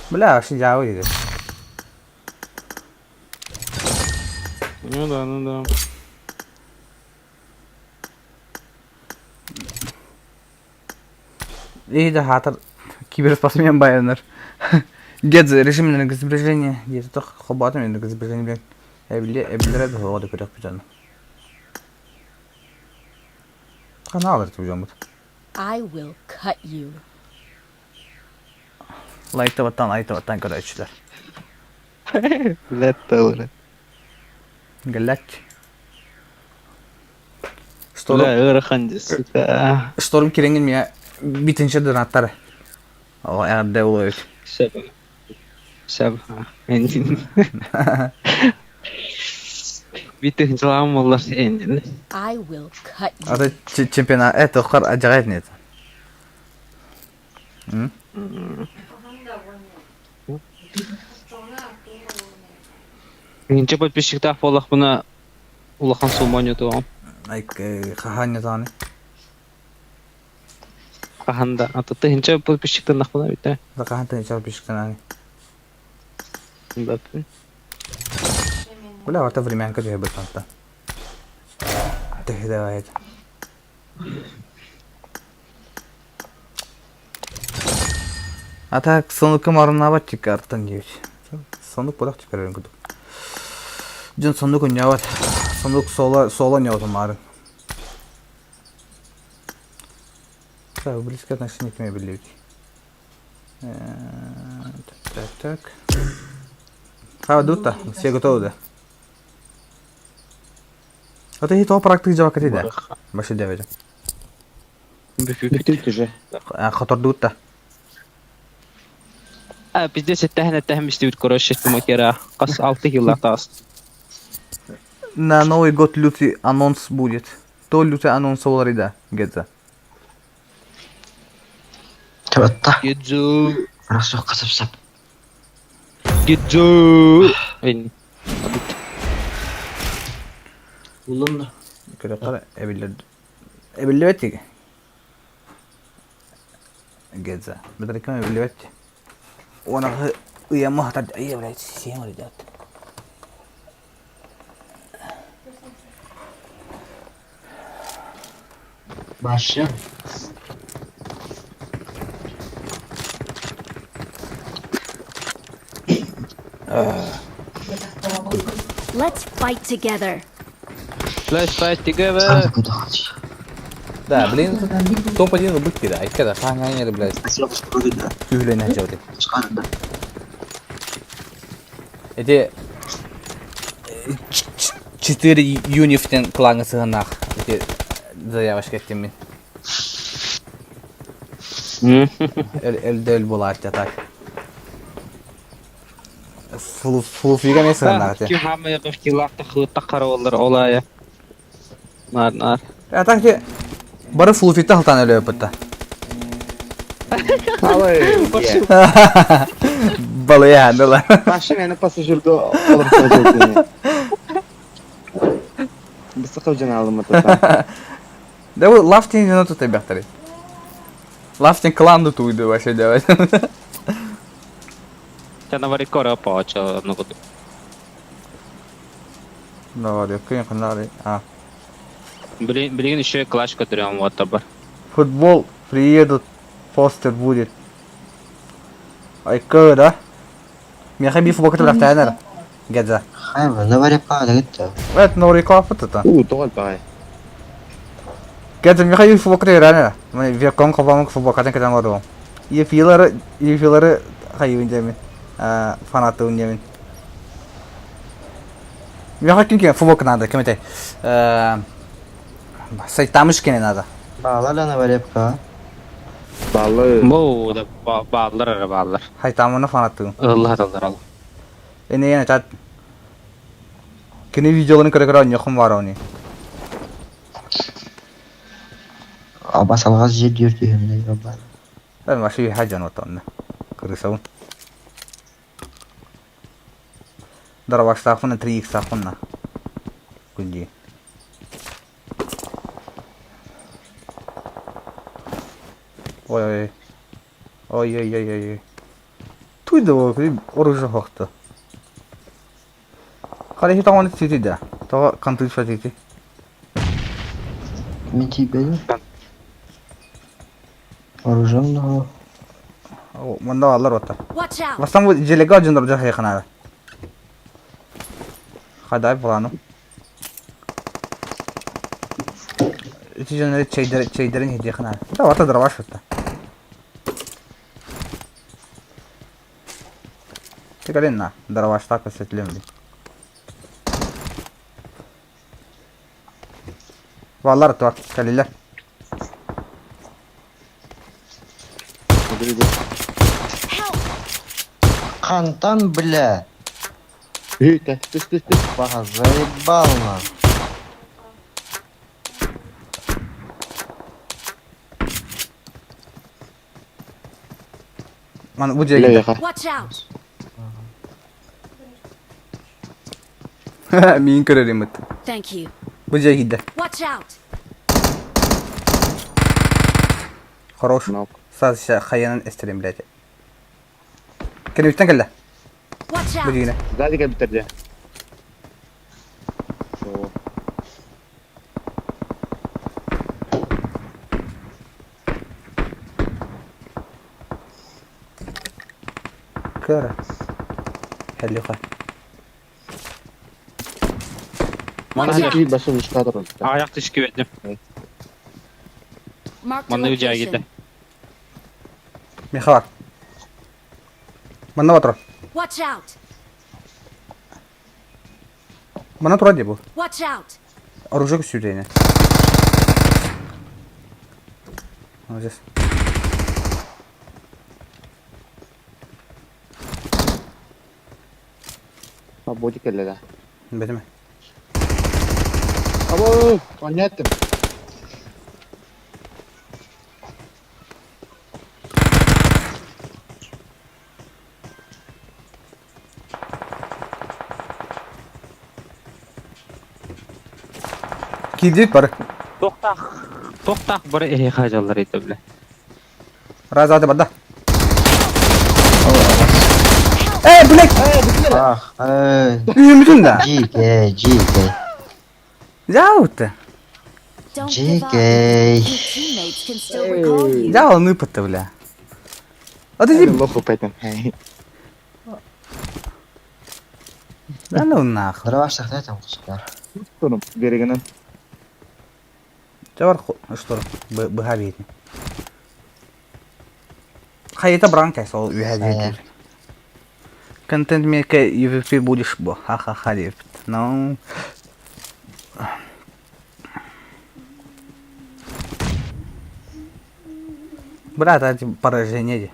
Бля, вообще я выйду. Ну да, ну да. И да, хатар киберспортсмен байонер. Гедзе режим энергосбережения. Где-то toch работаем энергосбережение, блядь. Эбилер это воду перех пидано. Канал это уйдем. I will cut you. Лайтаваттан короче. Леттелер. Галать. Бля, ырахандис. Шторм керенген меня битенче донаттары. О, әрде ол өйт. Сәб. Битен жылам олар сенден. I will cut you. Аты чемпионат, это қар ажағайт нет. Инче подписчиктар болақ бұна улахан суманю туам. Айк, қаханя таны. Қаханда. Атыты инче подписчиктар нақпына бітті. Да қахан тани чал пишіктен аны. Бля, варта времянка дүйе бір қанта. Төхі де вайд. А так, сондыққа марына бат чек арттан дейбіш. Сондық болақ чек әрін күдік. Жын сондық үн яват. Сондық сола не марын. Так, близко отношение к мебели. Так. Хава дутта, все готовы, да? А ты того практик жава кати да? Башы деведе. Бükültü же. Хатор дутта. Бізде сеттәхін әттәхімішті бүт көрөшшетті макера. Қас 6 жылда таас. На Новый год лютый анонс будет. То лютый анонс олар да, Гедзе. Табатта. Геджу. Расу қасып-сап. Геджу. Эйн. Улымда. Көре қара, эбілі бәттегі. Гедзе. Бідір кем эбілі бәтті. Онағы ұя мұхтар, ие біләйт, сен өлі дәт. Başı. Let's fight together. Let's fight together. Сам кудахать. Да, блин, топ-1 убытки, да. Айкада, хаңайнері, блядь, Спасибо, что вы да. күйілені әжеуді. Скажем, да. Эти 4 юнифтен клаңы сығынақ. Эти заявашка еттім мен. Әлді болады, так. Флуфига мен сығынақ, Кім хамы бәфки лақты қылытта қарауылар олайы. Нар. так те, бары флуфитті қылтан өлі өпітті. Балы яндылар. Başı meni pasajırda olur söylediğini. Bir sıkı can aldım atıdan. Да вы лафтин не тут бяхтари. Лафтин кланду туйду вообще делать. Тя навари кора паача много. Давай, кын канары. Блин, еще клаш көтөрөм ватабар. Футбол приедут, постер будет. Айкы, да? Меня хаби футбол который автоянер. Гедза. Хайва, навари пада гитта. Это новый кафе это. Doğal bay. Гедза, меня хаби футбол который ранер. Мы веком копамок футбол катен катен вару. Ефилары хаби виндемин. Фанаты виндемин. Меня хаби кем футбол надо, кем это? Сайтамыш кене надо. Bağlarla навари пка. Ballı. Бу да баалар. Хайтамыны фанаты. Аллах талдар ал. Ini yang cat. Kini video ini kira-kira nyokong waroni. Abbas algaz jed yürüdüğümde yobba. Ben masih hajan oton. Крысову. Дорова штрафы 3 сахуна. Куди? Ой-ой. Ой-ой-ой-ой. Туй да оружие хохта. Хали хита он тити да. То канту тити. Мен тебе оружие О, манда алар ота. Watch out! Вастан бу желега жондар жа хайханада. Хадай плану. Эти жондар чейдерин хеди хана. Да вата драваш ота. Тегалин на драваш так осветлен. Валар то калилер. Кантан, бля. Эй, ты. Бага, заебал на. Ман бу Бля, жеги. яха. Watch out! Мин көрөрүм мыт. Thank you. Бу жеги да. Watch out! Хорош. Нок. Sadece Hayan'ın esterim bileti. Kene üstten geldi. Watch Bu out! yine. Сзади как битерди. О, Köre. Helluqa. Mana Сзади башы вышка турат. аяқты ішке бердім. Mark the Mana ucağa location. gitti. Miha var. Bana otur. Watch out! Bana otur hadi bu. Watch out! Оружие сюда yine. Молодец. А ботик келди да. Бетime. Або, понятно. Kidit var. Тоқтақ бір хажалар еді біле. Раз hadi bada. Black. Bak, Ümidin de. GK. Zaut. Don't give up. GK. Your teammates can still recall you. Да, он выпад-то, бля. А ты Лоху пейтен. Да ну нахуй. Дроваш там кусокlar. Турум, берегенен. Це что? Б Хайта бранка сол үйәдеді. Контент меке EVP будешь бо. Ха-ха-ха деп. Ну. Брат, это поражение.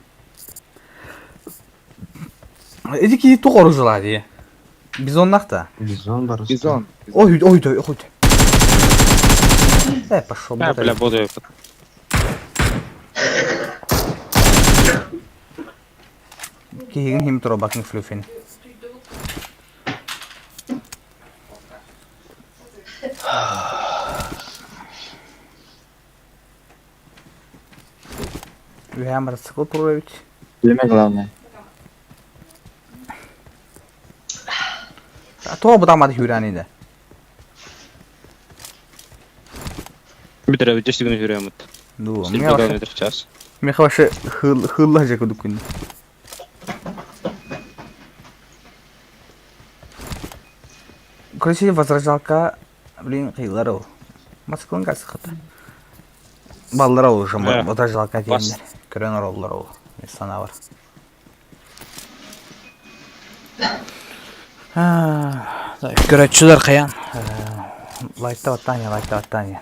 Эдики туғыры жылады. Бизоннақта. Бизон бар. Бизон. Ой. Пошел, Бля, брат. буду. Киген хим тұра бакын флюфен. Вямар сықыл тұра бит. Племя главное. Тоға бұдамады хюрәнейді. Бітірі 10 күн жүремін. Ну, 100 км в час. Мен ваши хылла жеку дукун. Короче, возражалка, блин, хилару. Москван газ хата. Баллара уже возражалка дегендер. Көрөнөр оллар ол. Сана бар. Көрөтчүлөр каян. Лайкта ваттания.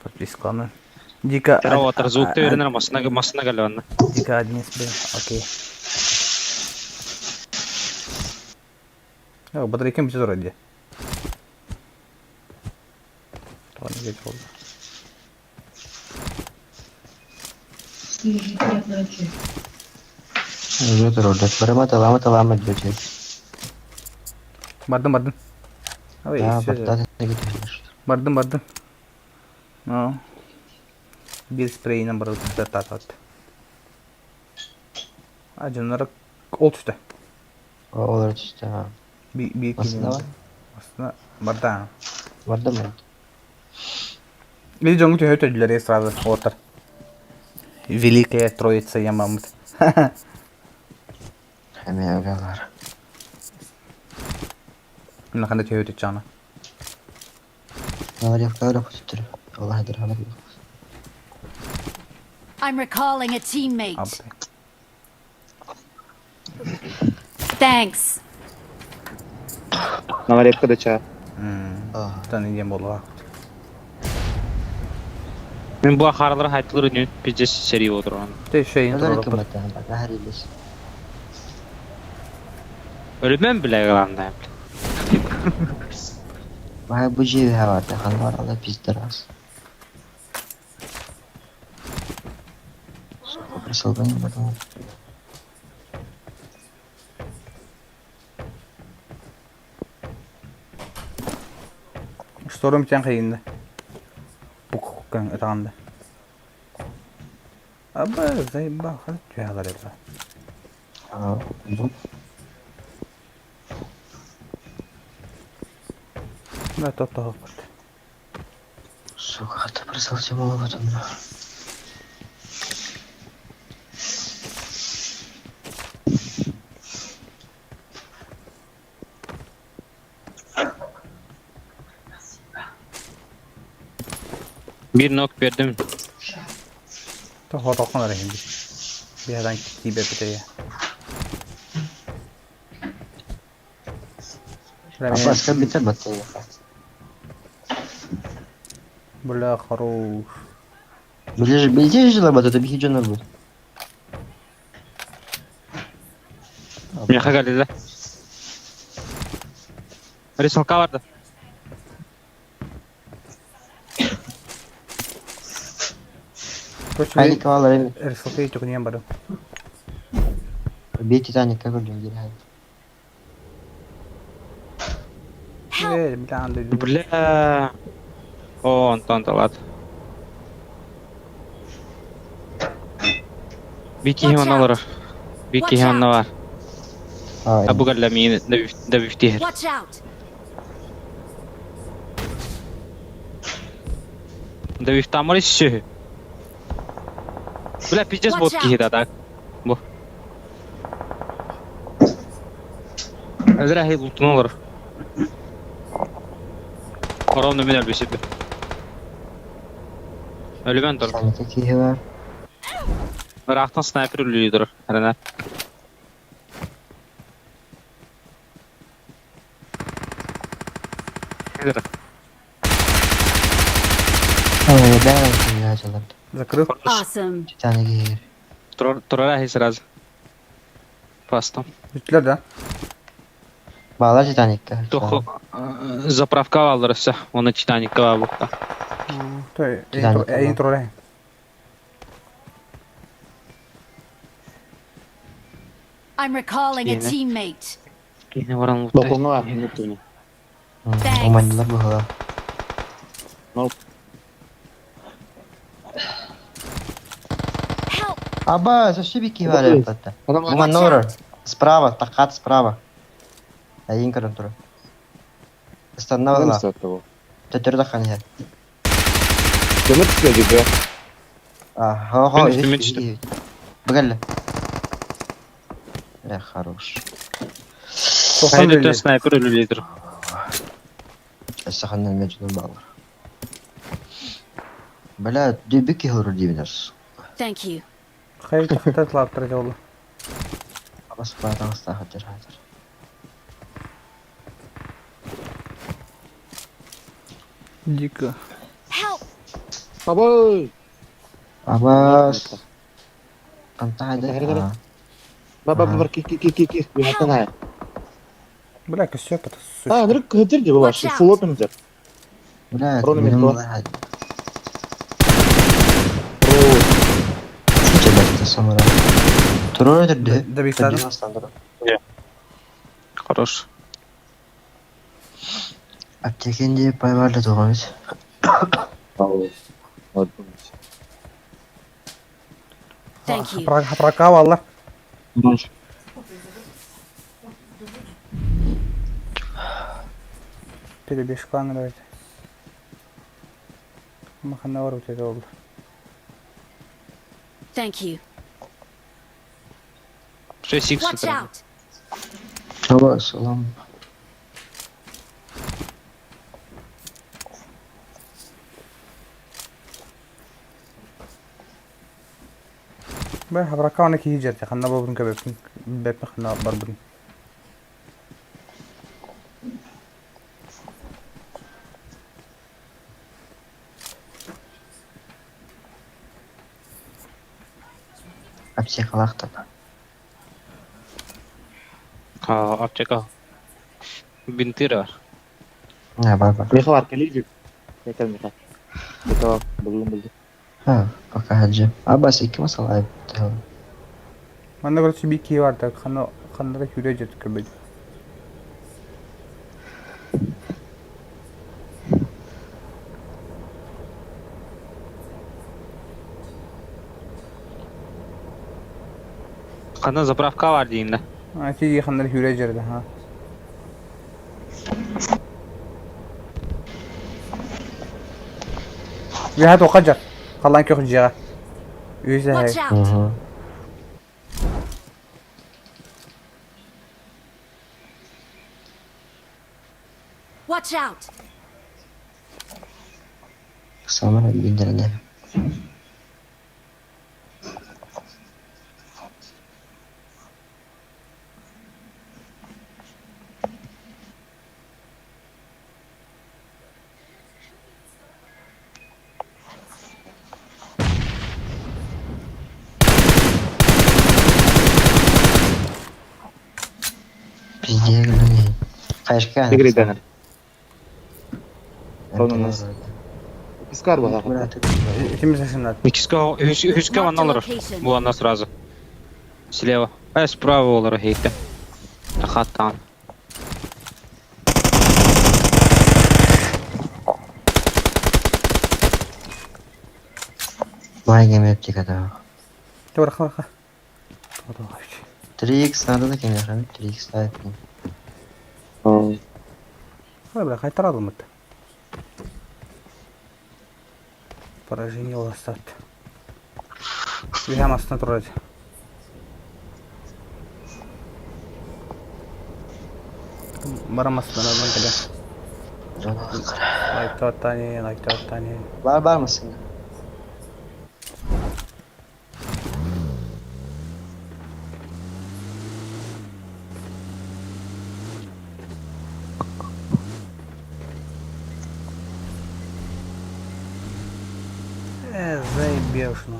Подписканы. Дика. Тераватар звукты веренер масына кәлі Дика 11 блин, окей. Батарейкем бітеді вроде. Ладно, геть болды. Уже троллят. Барама талама дьете. Бардым. Ой, Да, всё. бардат не гитешь. Бардым. Ну. Bir spreyine bırakıp tat attı. Acınlara ol üstte. Olur işte ha. Bir Aslında var. Aslında barda. Vardı mı? Или джангл тюхет ödülleri сразу. Отыр. Великая Троица Ямамут. Hemen öyleler. Bunu kanda tühет edeceğine. Ne var ya öyle kututur. Allah edir hala bir. I'm recalling a teammate. Abi. Thanks. Наваря кадача. Tanıyacağım bolu. Men bu aharalar haytılır ne pizza seri oturan. De şeyin Ne kadar trollü. kıymetli bak her iyileş. Ölmem bile kalanda. Vay bu civi var da kan var Allah bizdir az. Nasıl benim bakalım. Sorum için kıyında. Bu kokan etağında. Ama zey bakın tüyalar etler. Aa, bu Ne top top. sokakta pırsalcım olamadım ya. Bir nok verdim. Toh toklar hindi. Bir yerden kibe biteye. Başka biter battı ya. Bula хорош. Bileceğiz жылар батты bir hiç olur bu. Yaha geldi. Risalka vardı. Haydi kavaları Рисовка çok niye barım. bir Titanic gördüm bir haydi. Evet bir tane de. Bля. O ondan talat. Bir kihman alır. Bir kihman var. Haydi. Abu galla min da biftihir. Watch out. Da biftamar işi. Bля pizza bot ki da. Bu. Azra hay ultun olur. Oran ömür elbisedi. Ölümen dur. Sanki ki var. Irak'tan sniper ölüyordur. Herhalde. Nedir? Haydi ben ya çalar. Закрыл. Awesome. Titanic yer. Turara hay сразу. Пастом. Bütler de. Bağlar Titanic'te. Toch заправка alır ise onu Titanic'te var burada. Той Титаник, да. intro re. I'm recalling a Yine. teammate. Yine varan mutlu. Дополна var. Mutluyum. Omanlılar bu hala. Help. Аба, зашли бики валя это. Adam Вон Нора. Справа, тахат справа. Один контур. Остановила. Neresi attı bu? Tötürü de kanıyor. Kömür tutuyor gibi. Ага, Ben üstüme düştüm. Бгали. Хорош. Haydi de sniper ölüyordur. Саханның мәҗнүн балар. Бля, дебики хорор дибинер. Thank you. Hayır tahta tlaptır yolu. Абас баатан стахатыр хатыр. Дико. Help. Baba. Абас. Антайда. Гәргәрә. Baba bir ki. Bir hatan ha. Бля, костюк это Ha, direkt kıtır gibi var. Watch out. Full open olacak. Бля, Ронни минем Метро. балар хат. Чуча басты. самара. Туру öldürdü. Да бик садым. Хорош. Aptekinde pay vardı doğumuz. Thank you. Хапрака валла. Перебежка нравится. Махана вару тебе oldu. Thank you. 6x Watch треба. out. Hava salam. بقى حبركة وانا كي جرت خلنا بابن كبابن بابن خلنا بربن. Aptek alaqtı. Аптека. Бинтира бар. Ne var. Mika var keliydi. Yeter Mika. Mika var. Buldum. Ha, пока hacı. Abbas iki masal ayıp. Bende burası bir key vardı. Khanda da yürüye jett kebedi. Qanday zapravka var deyinda. Ki khanda yürüye jerdi ha. Bir hat okacak. Kalan kök jiga. Üyse hay. Watch Hı out. hı. Watch out. Samara bindirdi. Bizde gülüyor. Kaçka yani? Tigri denir. Enteresan. Sonumuz. Iskar bak. Bıraktık. İkimiz yaşındadı. Hüske вон алар. Bu anda сразу. Слева. А справа олар хейте. Тахаттан. Vay gemi yapacak adam. Dur bırak. 3x nerede da kim yaşamış? 3x daha yapayım. Bırak kaytaralım mı? Поражение властат. Вигам астына турады. Барам астына алдан келе. Лайта оттани. Var mısın? Заебешь, ну.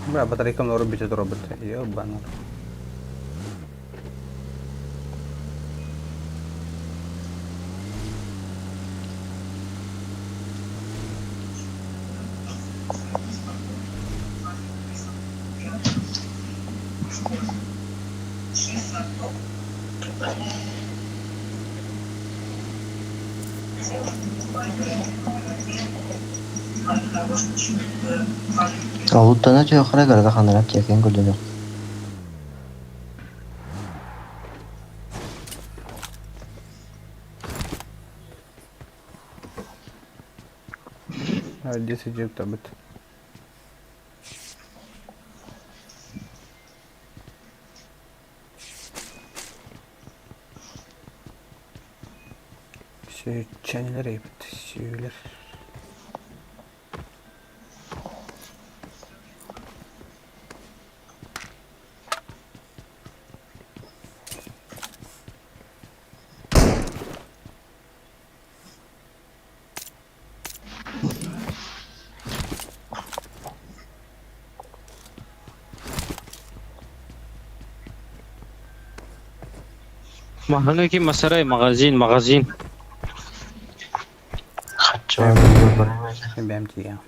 Бля, батарейком на робите то робите. Ёбаный. Avuttan ötüyor yukarı göre de kanlar yapacak en güldüğünü. Здесь идет табет. Çeneler yapıp söyler. Mahanga ki masaray magazin. Kaç var bunu bırakmayacak. Şimdi benim diyeceğim.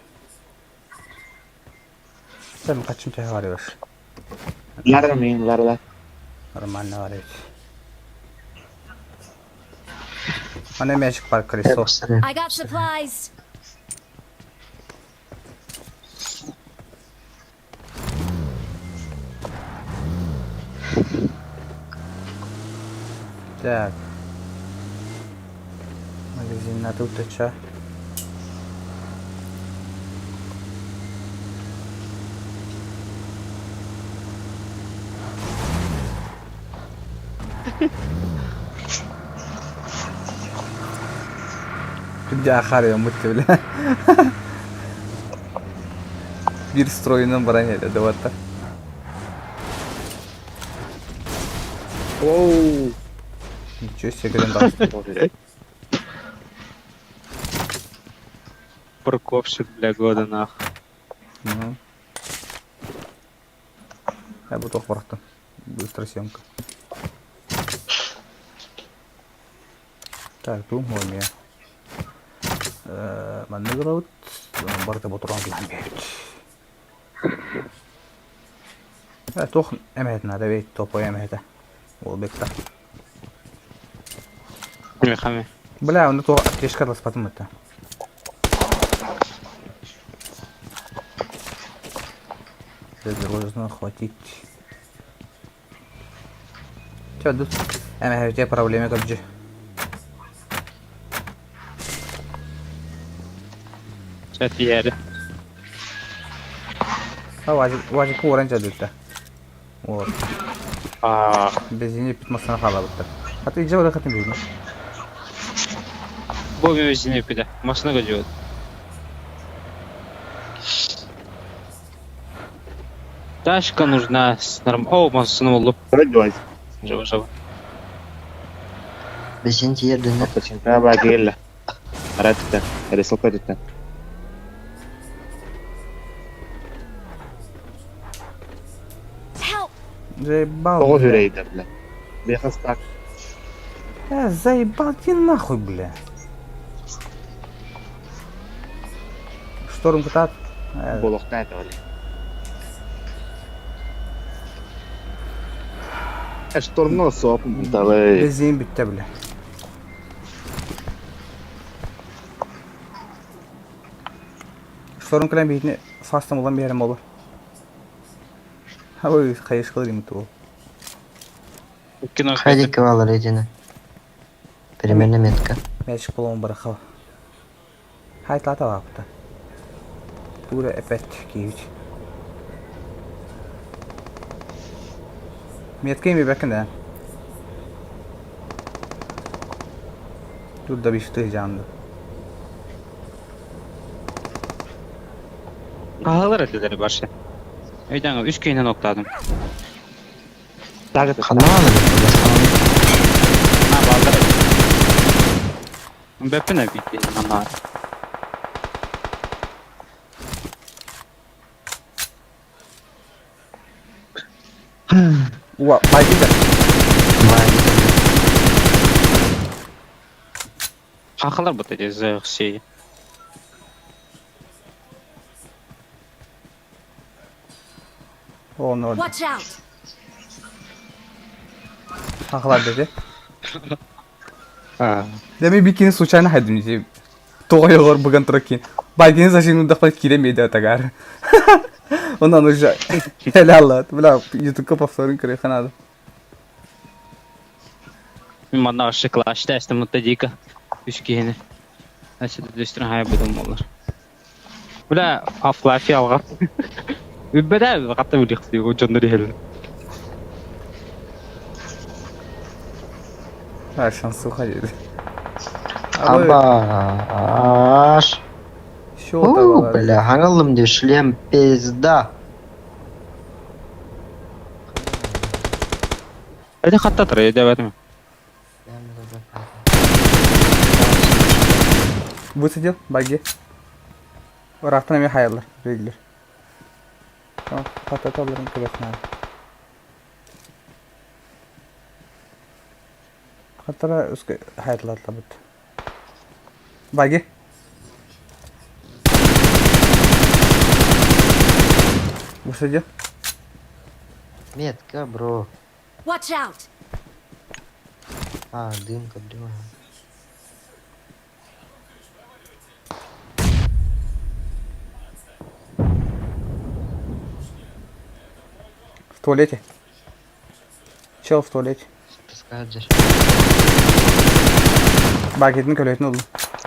Sen kaçın çay varıyor. Lara min, lara. Normal ne var hiç. Hani Magic Park Crystal. Hepsini. I got supplies. Так. Магазин на тут и чё? Şimdi akar ya muhtemelen. Bir stroyundan bana geldi de vardı. Оу. Ничего себе, гренда. Парковщик, бля, года нахуй. Я буду охватом. Быстрая съемка. Так, думаю, я. Маневрут. Барда бутуран bilen bir. Toch emhetna da beyt topo emhete. Ol bekle. Мехами. Бля, он то аптечка распатым это. Должно хватить. Чё, тут? У тебя проблемы как же. Çat yeri. Ha vacip öğrenci dedi. Вот. Benzini bitmesine kalabalıktır. Hatta iyice öyle katın benzini. Bu benzin yapıyor. Masına gidiyor. Тачка нужна с норм... О, машина улып. Продёй. Живо. Beşinci yerden de Почему багелла? Ратта, рисокодита. Help! Заебал. Того бля. хюрейда, бля. Бехас так. Заебал ты нахуй, бля. Шторм катат. Болохта это, бля. Шторм соп, давай. Benzin bitti bile. Sorun kalem bir fastam olan bir yerim olur. Ha bu kayış kalır mı tu? Кино. Хайдик алар едини. Переменная метка. Meşk bulun bırakı. Hayt lata vakti. Pura epet kiyic. Metkayı mı bakın da? Dur da bir şey canlı. Ağlar edileri başı. Öydен 3 köyünden okladım. Так это. Kanal alır. Ha bağlar edileri. Bepine bitti. Anlar. Uva, baygı da. Hakalar bu dedi zırh şeyi. O ne oldu? Watch out! Haklar dedi. Ha. Demin bir kere случайно haydım. Тоғай олар бүгін тұракин. Байгеніз ашын ұндақпай келемейді атагар. Ondan уже helal at. Бля, ютубқа повторим керек надо. Мана шыклаш тесті мұтта дейкі. 3 köyüne. Әседі дөстірін хай бұдым олар. Бля, Half-Life алға. Үббәдә қатта білік дейі, о жондар елін. Ha şansı hayır. Абаш. Şu da var. Бля, хангалым деп шлем пизда. Әді қатта тұр, әді әбәдім. Высадил, баги. Рахтана мен hayırlar. Regler. Tamam, patlat alırım kılıf надо. Hatta üskü hayatlatla bit. Bagi. Высадил. Метка, бро. Watch out! А, дымка, блин. В туалете. Чел в туалете. Таскает же. Багетini köletin oldu.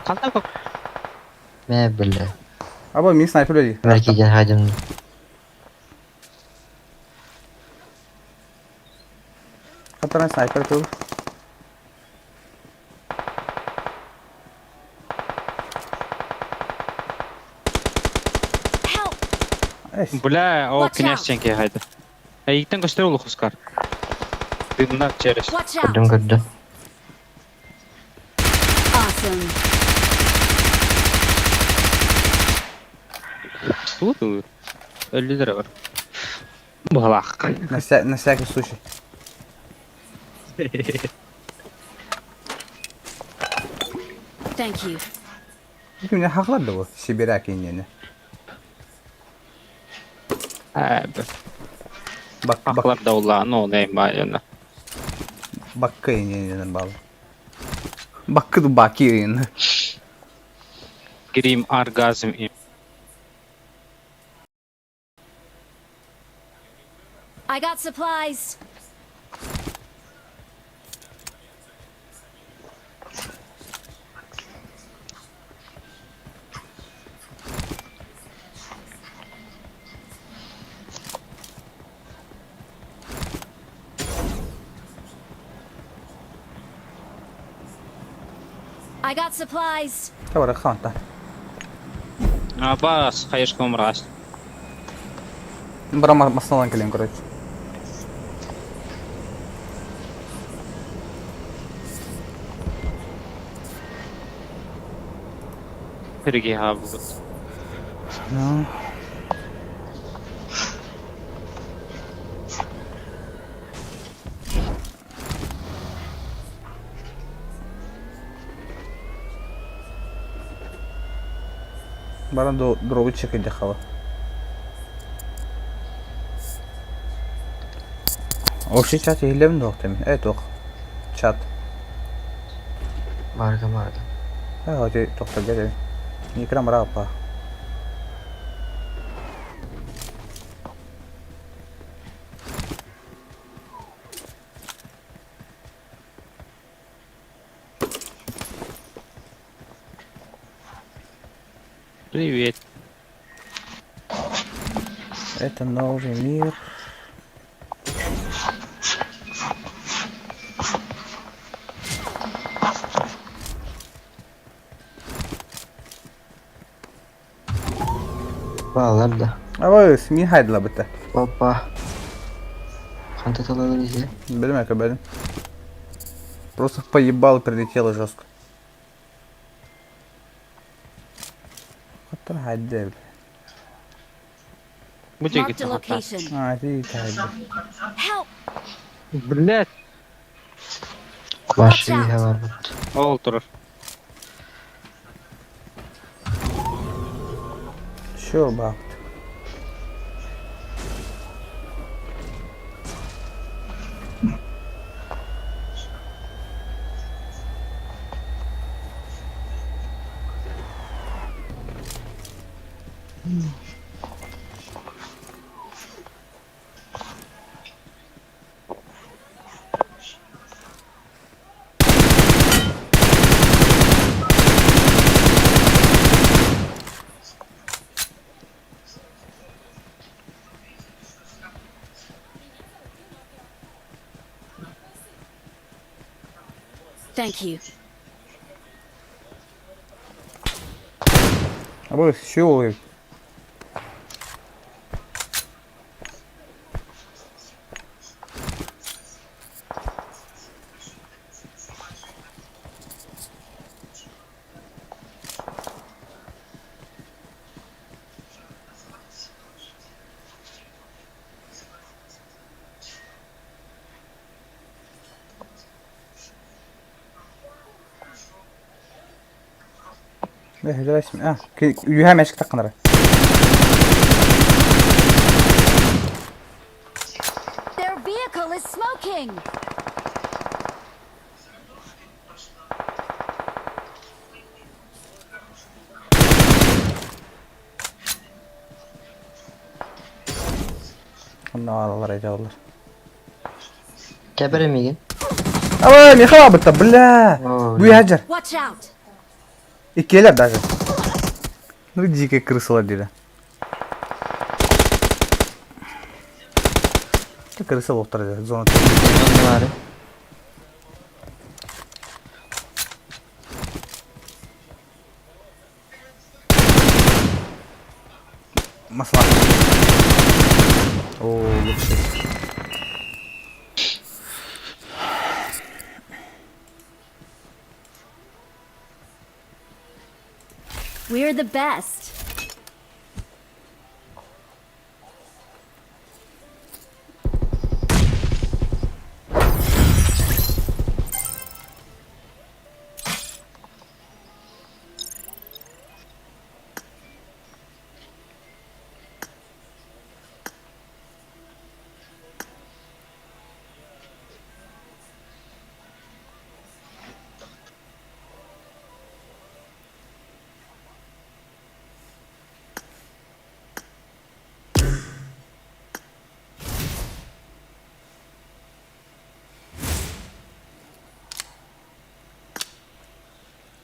Qanday qilib? Мә, бля. Aba meni sniper öyle. Merkezden haydım. Hatta sniper atıyor. Help! Бля, о, Watch князченький haydi. Yiğitten göster ulu Huskar. Dımlar çereş. Watch out! Gördüm gördüm. Awesome. Tutu. 50 lira var. Balak. На всякий случай. Thank you. Bugün ne haklardı bu? Sibirak ineni. Abi. Bak Aklar da ulan o neyim var yana. bakka ineninden bağlı. Bakkı da baki yayını. Gireyim orgazm. I got supplies. I got supplies. Tavara kanta. Bas, hayışkom rast. Бара масалан келем, короче. Перги хабу. Ну. Бара до дробы чекать хава. Общий чат елем доктем. Ок. Чат. Marga marga. Hadi doktor gel. Nikram rapa. Привет. Это новый мир. Bağlar da. Ава, сми хайдла бите. Hoppa. Хантат alalım bizi. Блин, блин. Просто поебал, прилетело жестко. Хатар хайдла. Bu Marked a ceketi hatta. location. А, ты хайдла. Help! Блять. Başı bir var bu. Ol durur. Чё, бах? Thank you. Ава, чё? ده اسمه يها ماشي تقنرة. Their vehicle is smoking. الله رجال. Kebere mi gel? أوه يا خراب طب بالله. بوي هجر. Watch out. İkiler daha. Ne diyecek kırısılar dedi. Kırısı boktar dedi. Zona. Ne var? Maslak. Oo, lütfen. We're the best.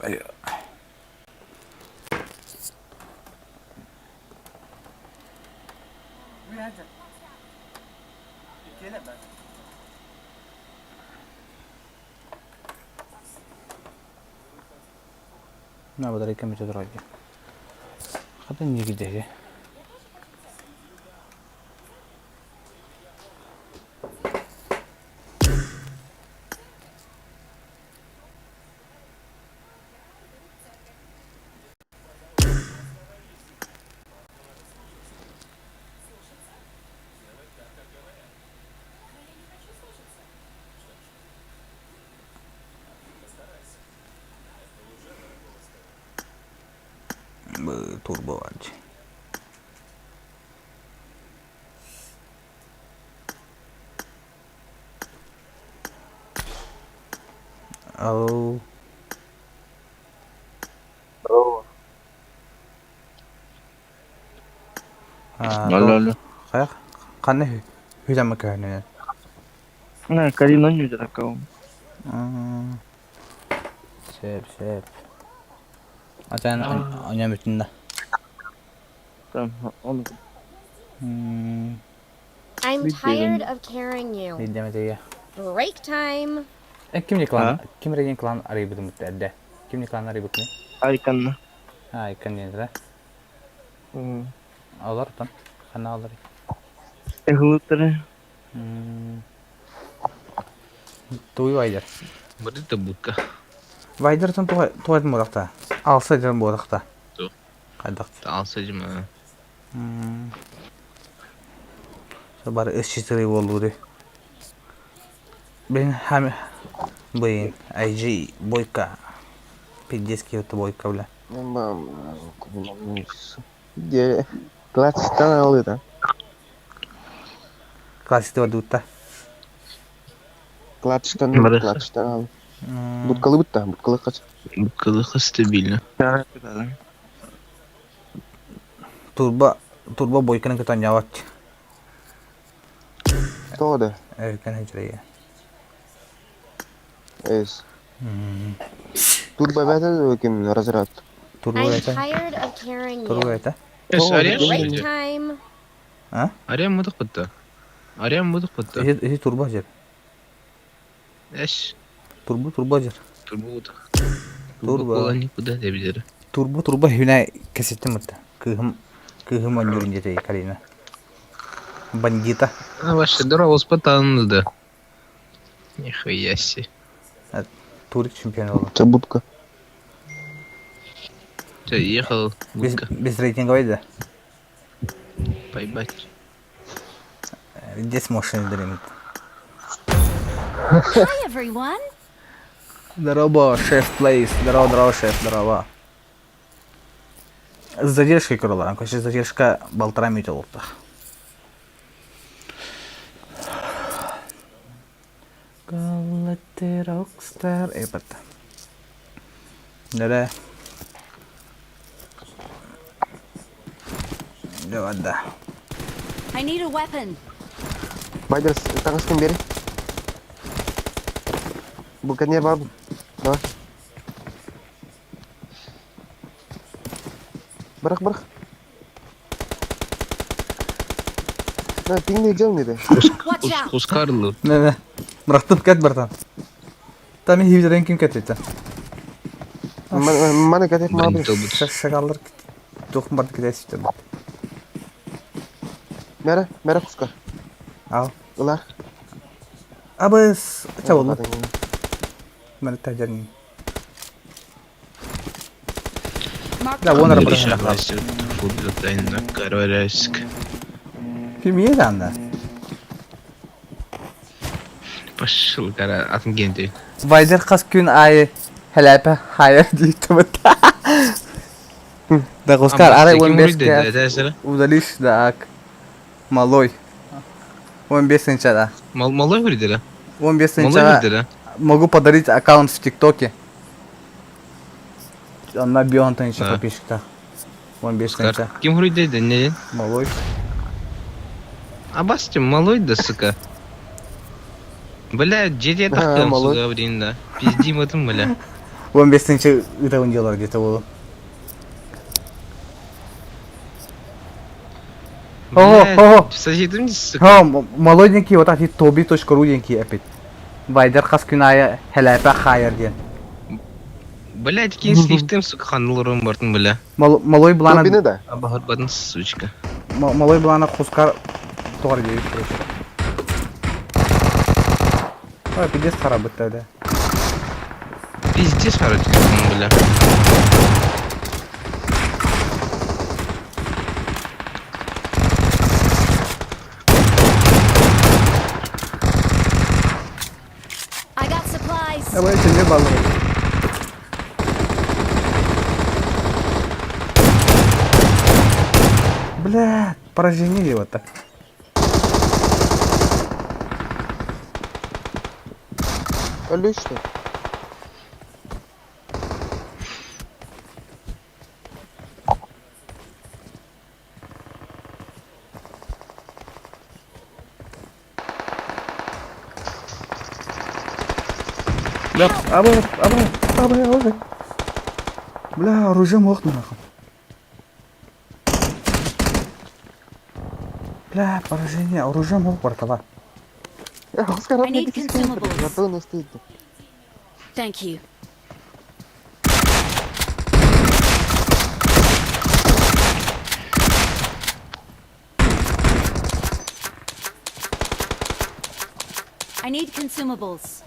Ayo. Ne kadar iken bir çadır alacağım. Kadın niye gidecek? Turbo vardı. Oh. Lolo. Kayak kan hüzem makarna. Nah, kali nanya jarak kau. Sep. Acan anya bütünde. Tamam, onu. I'm tired of carrying you. Ne demedi ya? Break time. Kim klan? Kim rejin klan arayı buldum müttedde. Kim klan arayı buldum? Aikan. Ha, ikan yenir. Alır tan. Kana alır. Ehlutere. Tuğ Vayder. Bari tabut ka. Vayder tan tuğ mu rakta? Alsa canım bu rakta. Tuh. Kadak. Alsacım ha. Sabar ışıtırı oldu. Ben hem бин IG бойка 50 кило бойка бля. Где классистан алды. Классите вадута. Классистан алды. Hmm. Буткалы бутта, буткалы кач. Bakalım stabilno. Turbo бойканың кетен яват. Тода. Kan hücreye. Эс. Турбо бәтә кем разряд. Turbo I'm это. tired of carrying Turbo you. это. Eş araya Break mı? time. Ha? Araya mı dıkıttı? Araya mı dıkıttı? İyi turbo acer. Eş. Turbo acer. Turbo da. Turbo. Turbo olan никуда debilir. Turbo hüne kesetti mı? Kıhım oynuyorunca şey kalina. Бандита. Ваша дорога успатанна да. Нихуя себе. Турик чемпион oldu. Це будка. Ты ехал, будка, Без рейтинговой да. поебать. Здесь машины дремят. Hi, everyone. Здорово, шеф Плейс. Здорово, шеф, здорово. С задержкой крыло, короче, задержка болтырам өте болыпты. Galactic Rockstar, бітті. Нере. Давай. I need a weapon. Байдер, тағысқын бері. Бұл контейнер бар бұл. Давай. Бырық. На, пиңне жел неді? Watch out. Хускарлы. Не. Бұрақтым кәт бартан. Там хивдерен кім кәт етті? Мана кәтеп ма Бірін бір. тобыт. Шағалыр тоқым барды кәт есіпті. Мәрі Хускар. Ал. Ұлар. Абыз, чауылы. Мәні тәжерін. Да, вон ара бұрын. Футбол дайында Карварайск. Кім еді анда? Пошел, кара, атын генде. Вайдер қас күн айы хәләпі хайыр дейті бұд. Да, Хускар, арай 15 кәт. Удалишь, да, малой. 15-нче, да. Малой вырди, да? 15-нче, Малой вырди, да? могу подарить аккаунт в ТикТоке. Он на бионтонче Да. подписчиках. 15-нче. Ким вырди, да, не? Малой. А бастим, малой, да, сука. Бля, джеде тахтам, малой. сука, блин, да. Пиздим этом, бля. 15-нче это он делал где-то было. О. Соседом, сука. О, молоденький, вот эти tobi.ru деньги опять. Вайдер қас күн айы хәләпі хайыр ден. Блядь, кин слифтем, сука, ханлырым бартын, бля. Малой Тобіні бұланы, да. Абахат бадын, сучка. малой бұланы Хускар тоғыр дейік, короче. Ой, пиздец қара бітті, да. Пиздец, короче, бля. I got supplies. Давай, тебе баллы. Бля, поражение вот так. Өлі үшті. Бля, абай. Бля, оружие мохну нахуй. Бля, поражение, оружие мох бартала. Хускар, I need consumables. Жатығы не істейді? Thank you. I need consumables.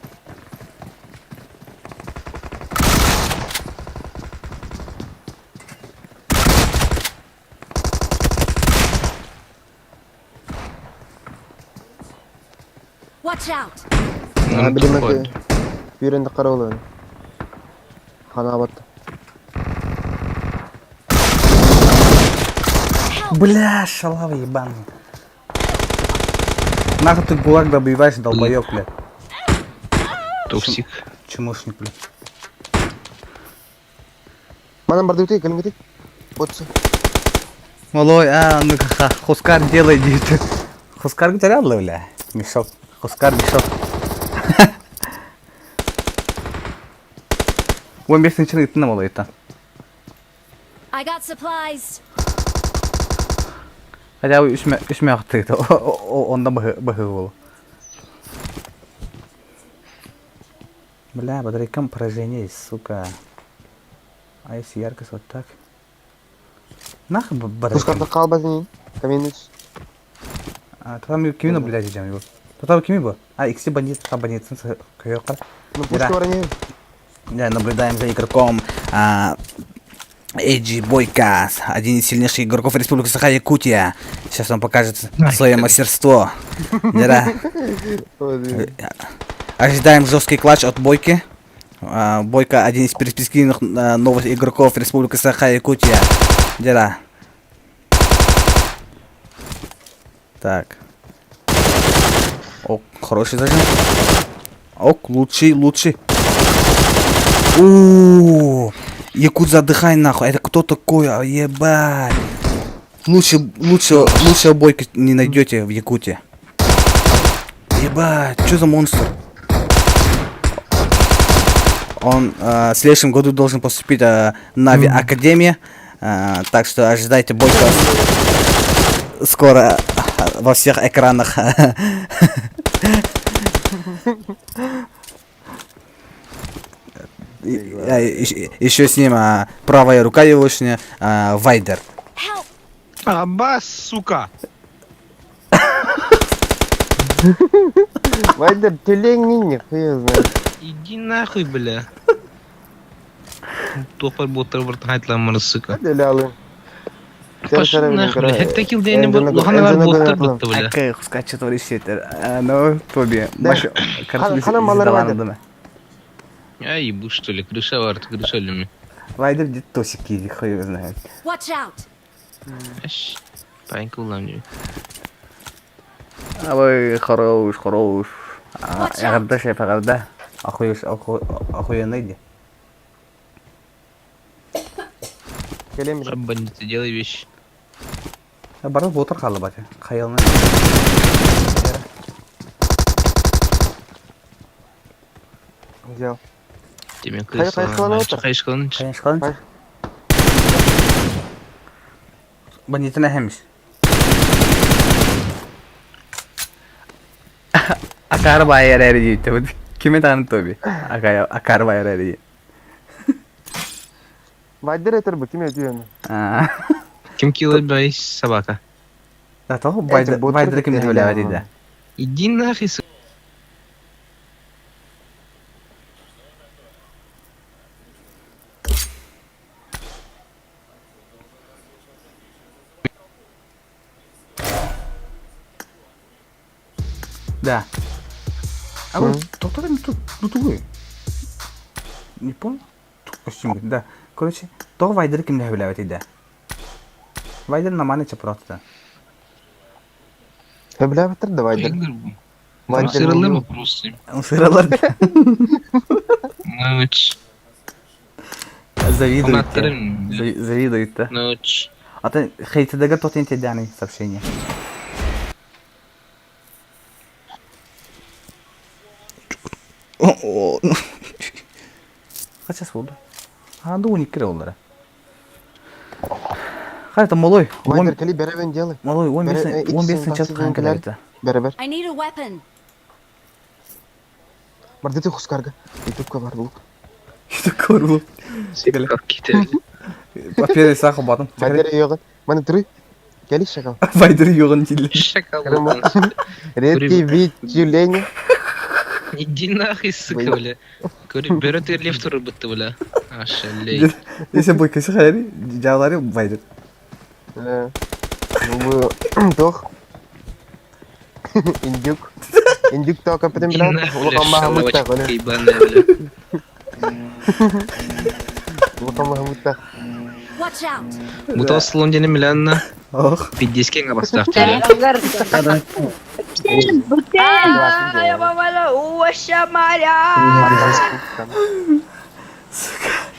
Watch out. Білімді үйренді қара олар. Қана абатты. Бля, шалава ебаный. Нахуй ты гулаг добиваешь, долбоёб, блядь. Токсик. Чмошник, блядь. Манам барды өтейік, кәлім өтейік. Отсы. Малой, ну-ка, Хускар делай, дейді. Хускар потерял, бля? Мешок. Хускар мешок. 15-нче итіне малой, это. I got supplies. Хотя бы үшме ақты, онда бұғы бол. Бля, бодрякам поражение, сука. А если яркость вот так? Нахуй Хускарда бодрякам. қалбазын, камен өтсіз. Там кими наблюдать идем его. Там кими был? Икси бандит, бандит, кайоқар. Ну, пушка варане. Да, наблюдаем за игроком Эйджи Бойка, один из сильнейших игроков Республики Саха-Якутия. Сейчас он покажет свое мастерство. Да. Ожидаем жесткий клатч от Бойки. Бойка один из перспективных новых игроков Республики Саха-Якутия. Деда. Так. Ок, хороший зажим. Ок, лучший. О, Якут, задыхай нахуй. Это кто такой? Ебать. Лучше бойки не найдете в Якутии. Ебать, что за монстр? Он в следующем году должен поступить на авиакадемию. Так что ожидайте бойка скоро во всех экранах. Еще с ним правая рука егошня, Вайдер. Абас, сука! Вайдер, тюлень не хуй знает. Иди нахуй, бля. Топар ботар вартайтлан, сука. Делялы. Пошли нахуй, бля. Хетта килдейни лоханалар ботар бутты, бля. Какая хуска, что творишь это? Ну, Тоби, Маша, Хана малар Вайдер. Я ебу, что ли, крыша варт, крыша люми. Вайдер где тосики, хуй его знает. Watch out! Аш, панька уламни. Ой, хорош. Ягодда шеф, ягодда. Охуенный где? Келем. Бандиты, делай вещи. Барыз ботор қалды бате. Қайылны. Взял. Тебе Қайшқалан отыр. Қайшқалан. Қайыншқалын. Бандитін әхеміз. Akar bayar eriyi itu. Kime tanı Tobi? Akar bayar eriyi. Вайдер етер bu kim ediyor onu? Kim killed by собака? Да то Вайдер ким не хвалява дида. Иди нахуй, сука. Да. А вы кто-то тут вы? Не понял? Почему? Да. Короче, то Вайдер ким не хвалява дида. Вайдер нормально просто. Бля бітір да Вайдер. Сырылы вопросы. Сыралар. Ночь. Завидует, да? Ночь. А ты хейтедегі тот интедяный сообщение. Kaças oldu? Ha, да 12 kere oldu. Hayır, малой. Вайдер кали беребен делай. Малой, 15 час kanka это. Беребер. I need a weapon. Барды ты хускарга. Ютубка бар бұл. Кору. Как китай. Папері сақы батым. Вайдер йоғын. Маны тұры. Кели шакал. Вайдер йоғын тилі. Шакал. Редкий вид тюленя. Иди нахуй, сука, бля. Говорю, берет и лифтер будто, бля. Ашалей. Если бой кесі хайри, жағлары Вайдер. Bu toch. Индюк. Индюк то капитан Иди билан. нахуй, Улахан бля, Махамуд так, шалочка оне. ебаная, бля. Улахан Махамуд так. Watch out! Бутал слон дене милянна. Ох. 50 кенга поставьте, бля. Я попала уша моря.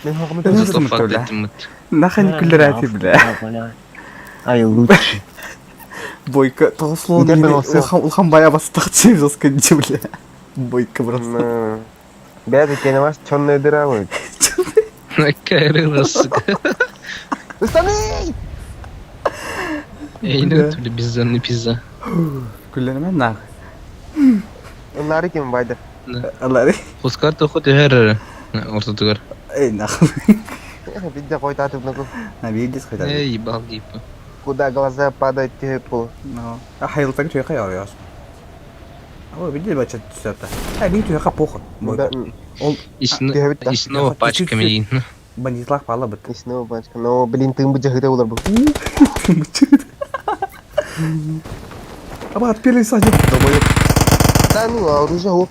Мен Махамуд Ben так. nasıl Зато факт mutlu этим вот. Нахай күлдер бля. Ай, лучше. Бойка, толслон Где или был всё? Улхан бая бастақчы жесканчы бля. Бойка просто. Бәді кені вас чонны дыра будет. Накарыла, сука. Устаны! Эй, ну ты беззанный пизда. Күлдермен нах. Онлары кем Вайдер? Аллары. Пускай то хоть и геррера. Орта тугар. Эй, нах. Видя қой татып нұқы. На видес хотя бы. Эй, ебал гипа. Куда глаза падают тихо пол. Ну. А хайыл так тюйха ярыяс. Ой, видели бача түсәтті. Бин тюйха похуй. Бойка. Ол И снова пачками ей. бандитлар пала бит. И снова пачка. Но, блин, ты бы жахыда улар был. Аба отпели садик. Да ну, оружие оп.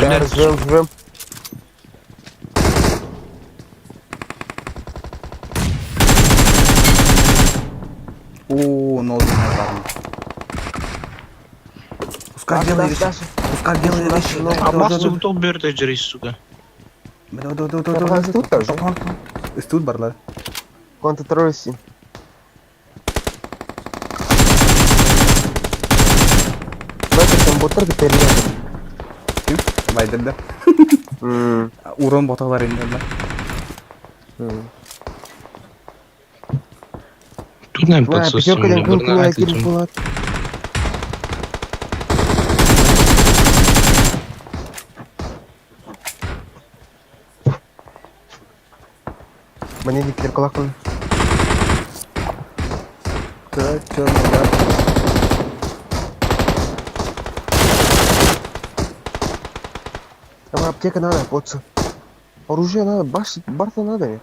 Бәрі жүрем. О, ноль парни. Пускай делай вещи. Пускай делай вещи. А басты топ берді жүрейсіз, сука. Тут тоже. Istut barlar. Контртройси. Бәкір там боттар бітерлер. Kim? Baydirdi. Uğran botalar indirdi. Тут, наверное, Мә, подсосим. пятеркадан күн Бірін күн айтылсын. әкеліп болады. Міне диктер құлақын. Там аптека надо, поцу. Оружие надо, барта надо ведь.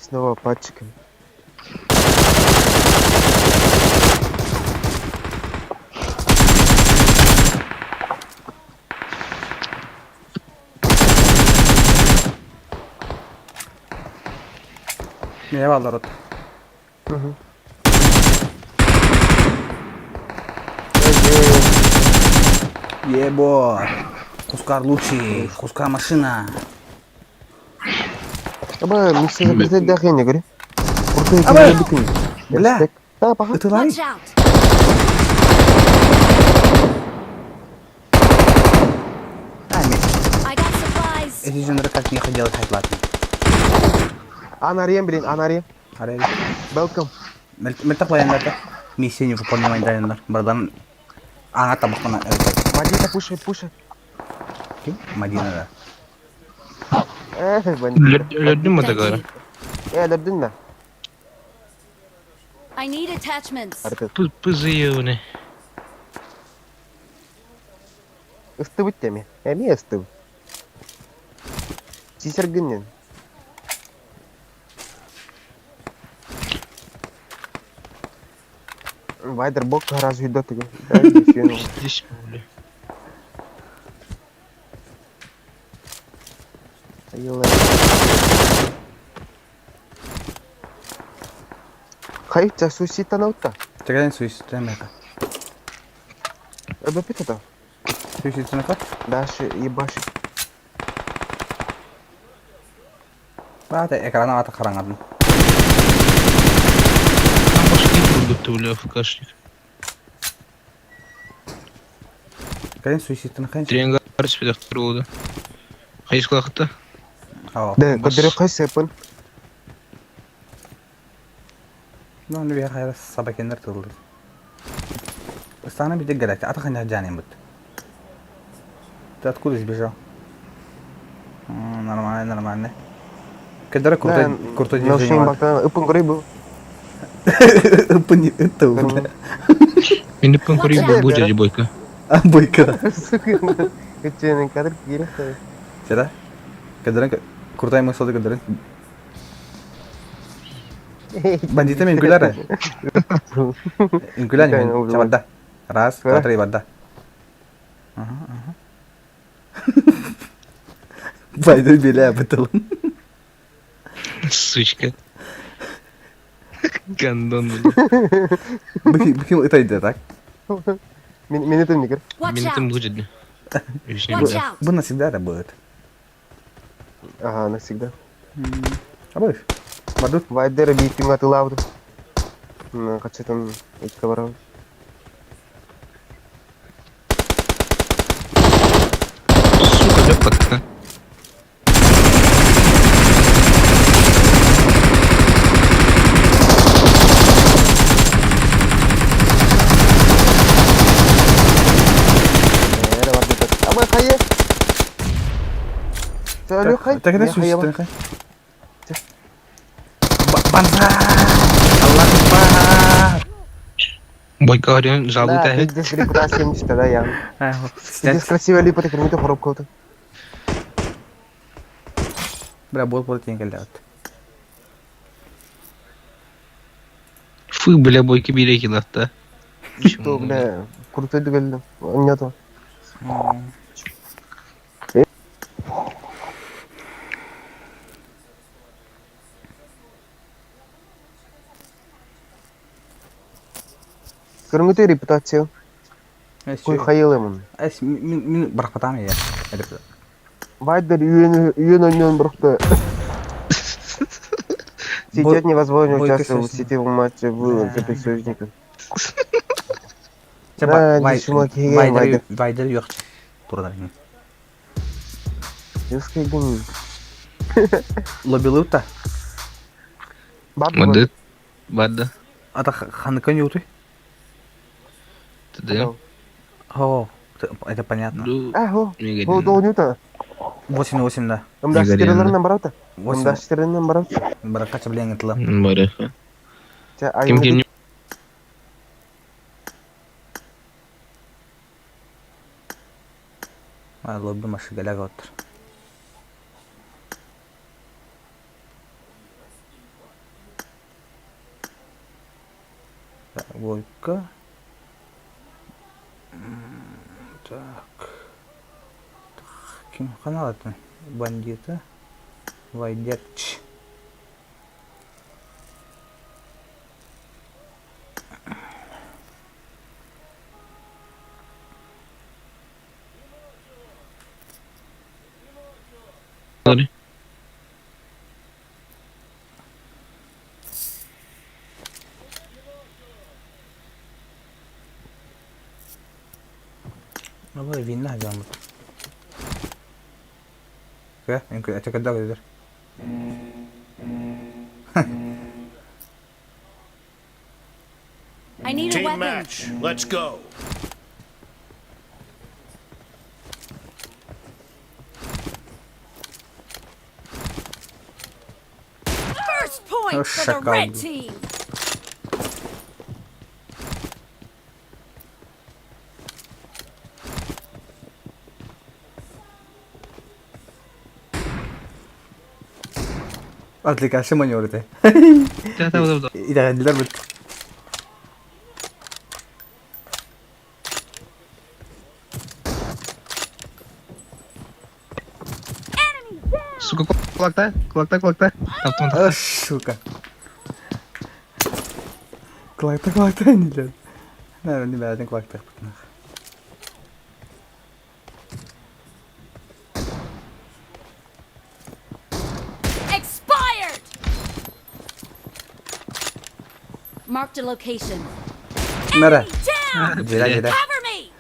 Снова пальчиками. Ne var Rot? Ебо. Кускар лучший. Кускар машина. Аба, мисс запретить дахи не говори. Аба! Бля! Да, паха. Это лай? Watch out! I got supplies. Эти женры как не хотел хайплатный. Анарием, блин, анарием. Арай. Welcome. Мертак лаяндар. Миссия не выполняемая даяндар. Бардан аңа табақпана. Мадина пушай. Ким? Мадина да. Бандит. Өлдің ма дағары? Өлдің да. I need attachments. Артет. Пызы не. Ыстыбыт теме. Әме ыстыбы. Сисергіннен. Вайдер бок раз үйді түгі. Здесь, бля. Хайт жасусита наутта. Тегаден суиситемека. Öbepita. Суиситемека? Даши ебаши. Бата экрана ата қараңадым. Там пошли будто, бля, в кашник. Тегаден суиситемека? Тренга арчпеде қырылды. Қайыс қылақытта? Да, кодыры қайсыпын. Ну, اللي بيها خير الصباك النار تغلط. بس أنا بدي أقلك أعتقد إنها جاني مت. تقول إيش بيجا؟ نرمانة. كدرة كورتو جيجي. نوشين بقى أبن قريبو. أبني أنت ولا؟ Мен пен көрейін бұл жерде бойка. Бойка. Кеченің кадр кире. Сера? Кадырын куртай мысалды кадырын. Бандита мен инкуляра. Инкуляра мен чамадда. Раз, два, три, бадда. Пойду беля бытылым. Сучка. Гандон, бля. Быким это иде так? Минутым не кір. Watch Минутым out! бұл жерде. Watch out! Бұл навсегда работает. Ага, навсегда. Абыш. Мадут. Вайдер битим атылауды. Қачетім етке барау. Сука, деп қатты. Бар бетет. Ама қайы? Сөйлі қай? Тегеде суиситемека. Банза! Аллах Акбар! Бойка говорю, жалуй Да, тәхет. здесь репутация мечта, да, я. Здесь красивая липа, так не то хоробка. Бля, бол тень келді. Фу, бля, бойки бире килатта. Что, бля, крутой дуэль. Нету. Көрүнгөтө репутация. Кой хайылымын. Эс мин барахпатам я. Вайдер үйен ойнен бұрықты. Сейчас невозможно участвовать в сетевом матче в этой союзника. Вайдер yok. Burada. Ескейден. Лобилута. Мадыт. Бадда. Ата ханыкан юты. Ты О, это понятно. О, долнюта. 8-8 да. Мдаштерлеринен барата. Мдаштерлеринен барата. Баракача билен итла. Бараха. Ким Ким Лобби машигалага отыр. Войка. Так. Ким канал это? Бандита. Вайдерч. Sorry. والله فينا جامد. كيف يمكن اتكدر يقدر. I need a Team weapon. match. Let's go. First point Oh, for the shakal. red team. Отвлекайся маневры ты. Да. И так не дарбит. Сука, кулакта. Там. Сука. Клакта не лет. Наверное, не бәрін клакта. Expired. Marked a location. Мере. Down. Жире. Cover me.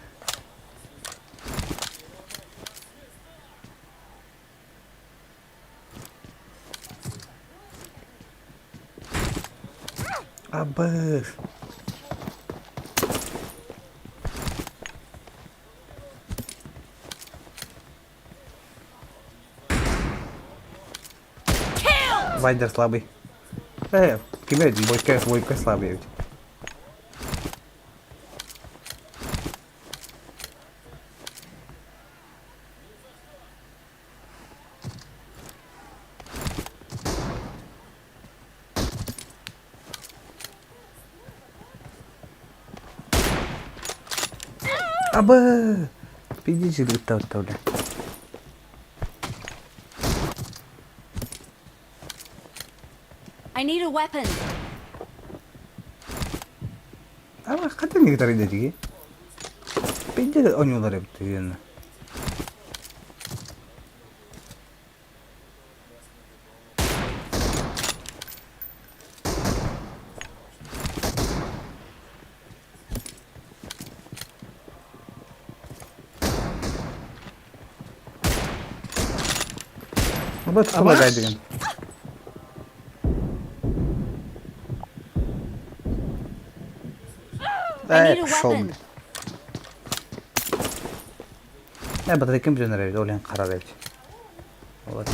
Абы. Kill. Вайдер слабый. Кемер, бойка слабый ведь. Абы. Пиди жигітті бля. I need a weapon. Ama kadar ne kadar dedi ki? Bence de oynuyorlar hep yani. Ama tutma kaydırın. I need a weapon. Я батарей кем жөнөр олен карар эбит. Вот.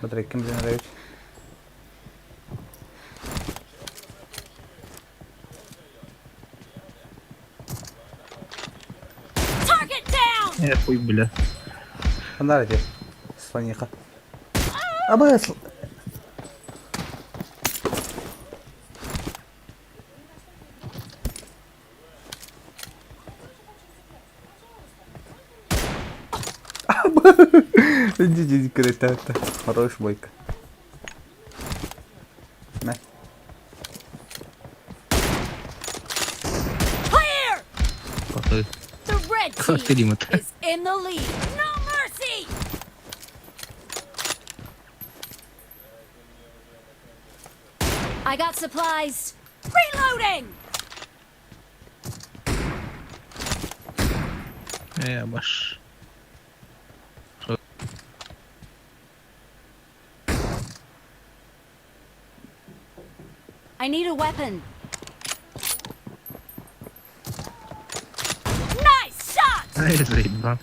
Батарей кем жөнөр эбит. Target down. Хуй, бля. Кандай эти? слониха. Абы, иди, это хорош бойка. На. Clear! Какой? The red Как ты, team Дима-то? is in the lead. No mercy! I got supplies. Reloading! Баш. I need a weapon. Nice shot! Ай, заебал.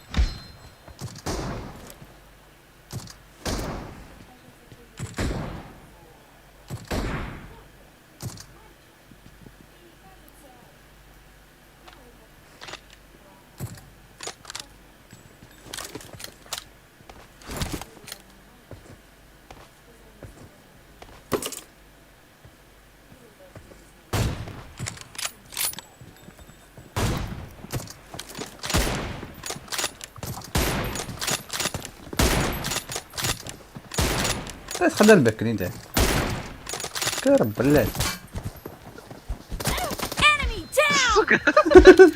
بس خلينا نبكر انت كرب بلاد. Enemy down!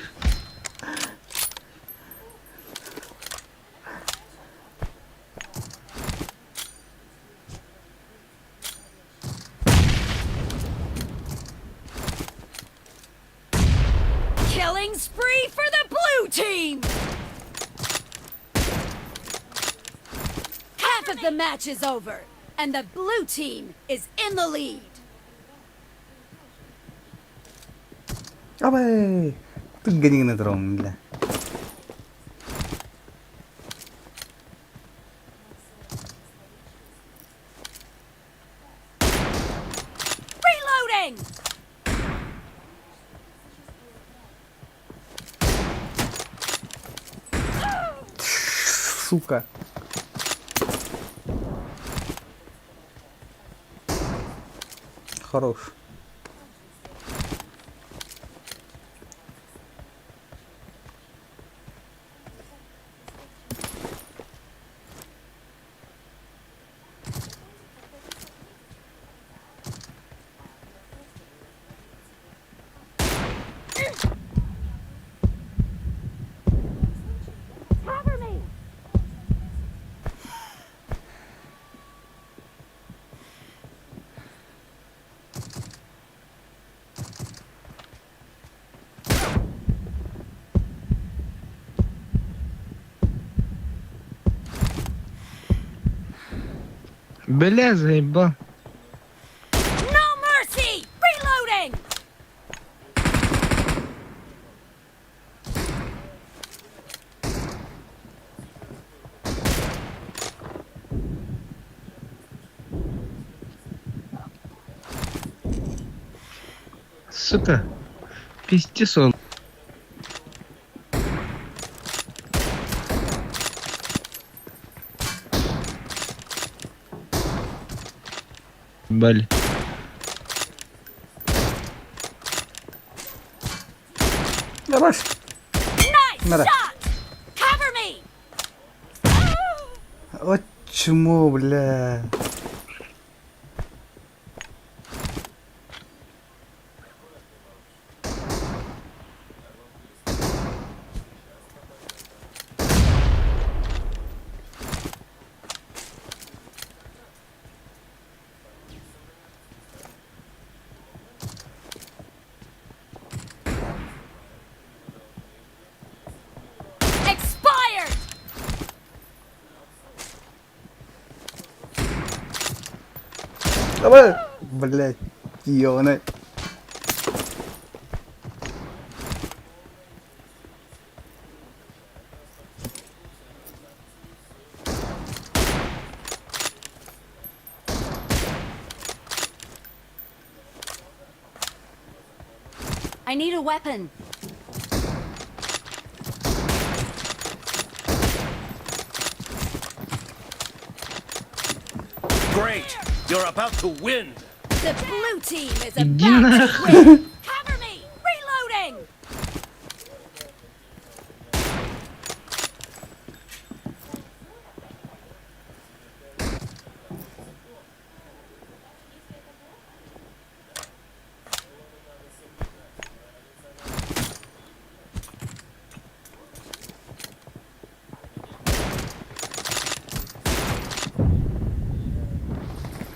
Killing spree for the blue team! Half of the match is over, and the blue team is in the lead. أبي تقدر نضربهم بالله. Reloading! Сука. Хорош. Cover me! Бля, заебал. No mercy! Reloading! Сука. Пиздец он. Бали. Давай. Nice Nada. shot! Cover me! Вот чему, бля. Expired! Давай. Блять, ёна. I need a weapon. Great! You're about to win! The blue team is Иди about to нахуй. win. Cover me. Reloading.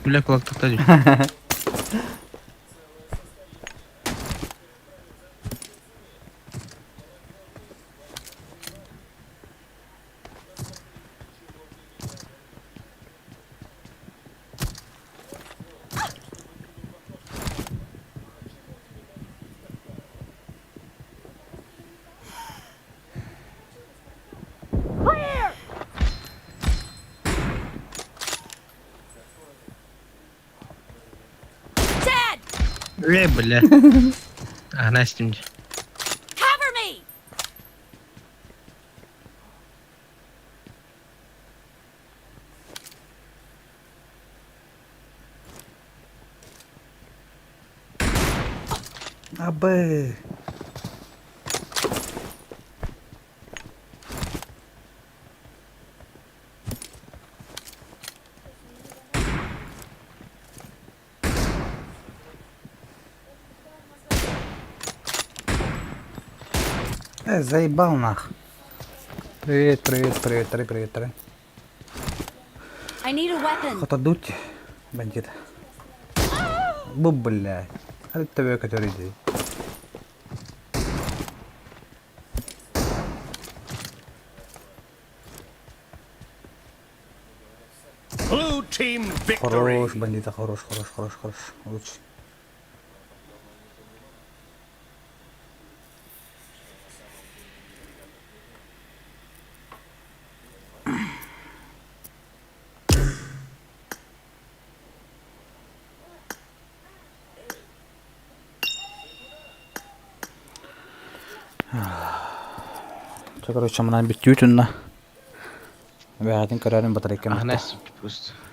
Бля, kulaklıkta düştü. Dead. Бля. Она с ним. Cover me. Абы. Заебал нах. Привет, привет, привет, привет, привет, привет. I need a weapon. Кто-то дуть, бандит. Бу, блядь. Это тебе, который здесь. Blue team victory! Хорош, бандита, хорош, хорош, хорош, хорош. Лучше. Короче, мы набить тютюн на. Вятин карарин батарейка. Она с пуст.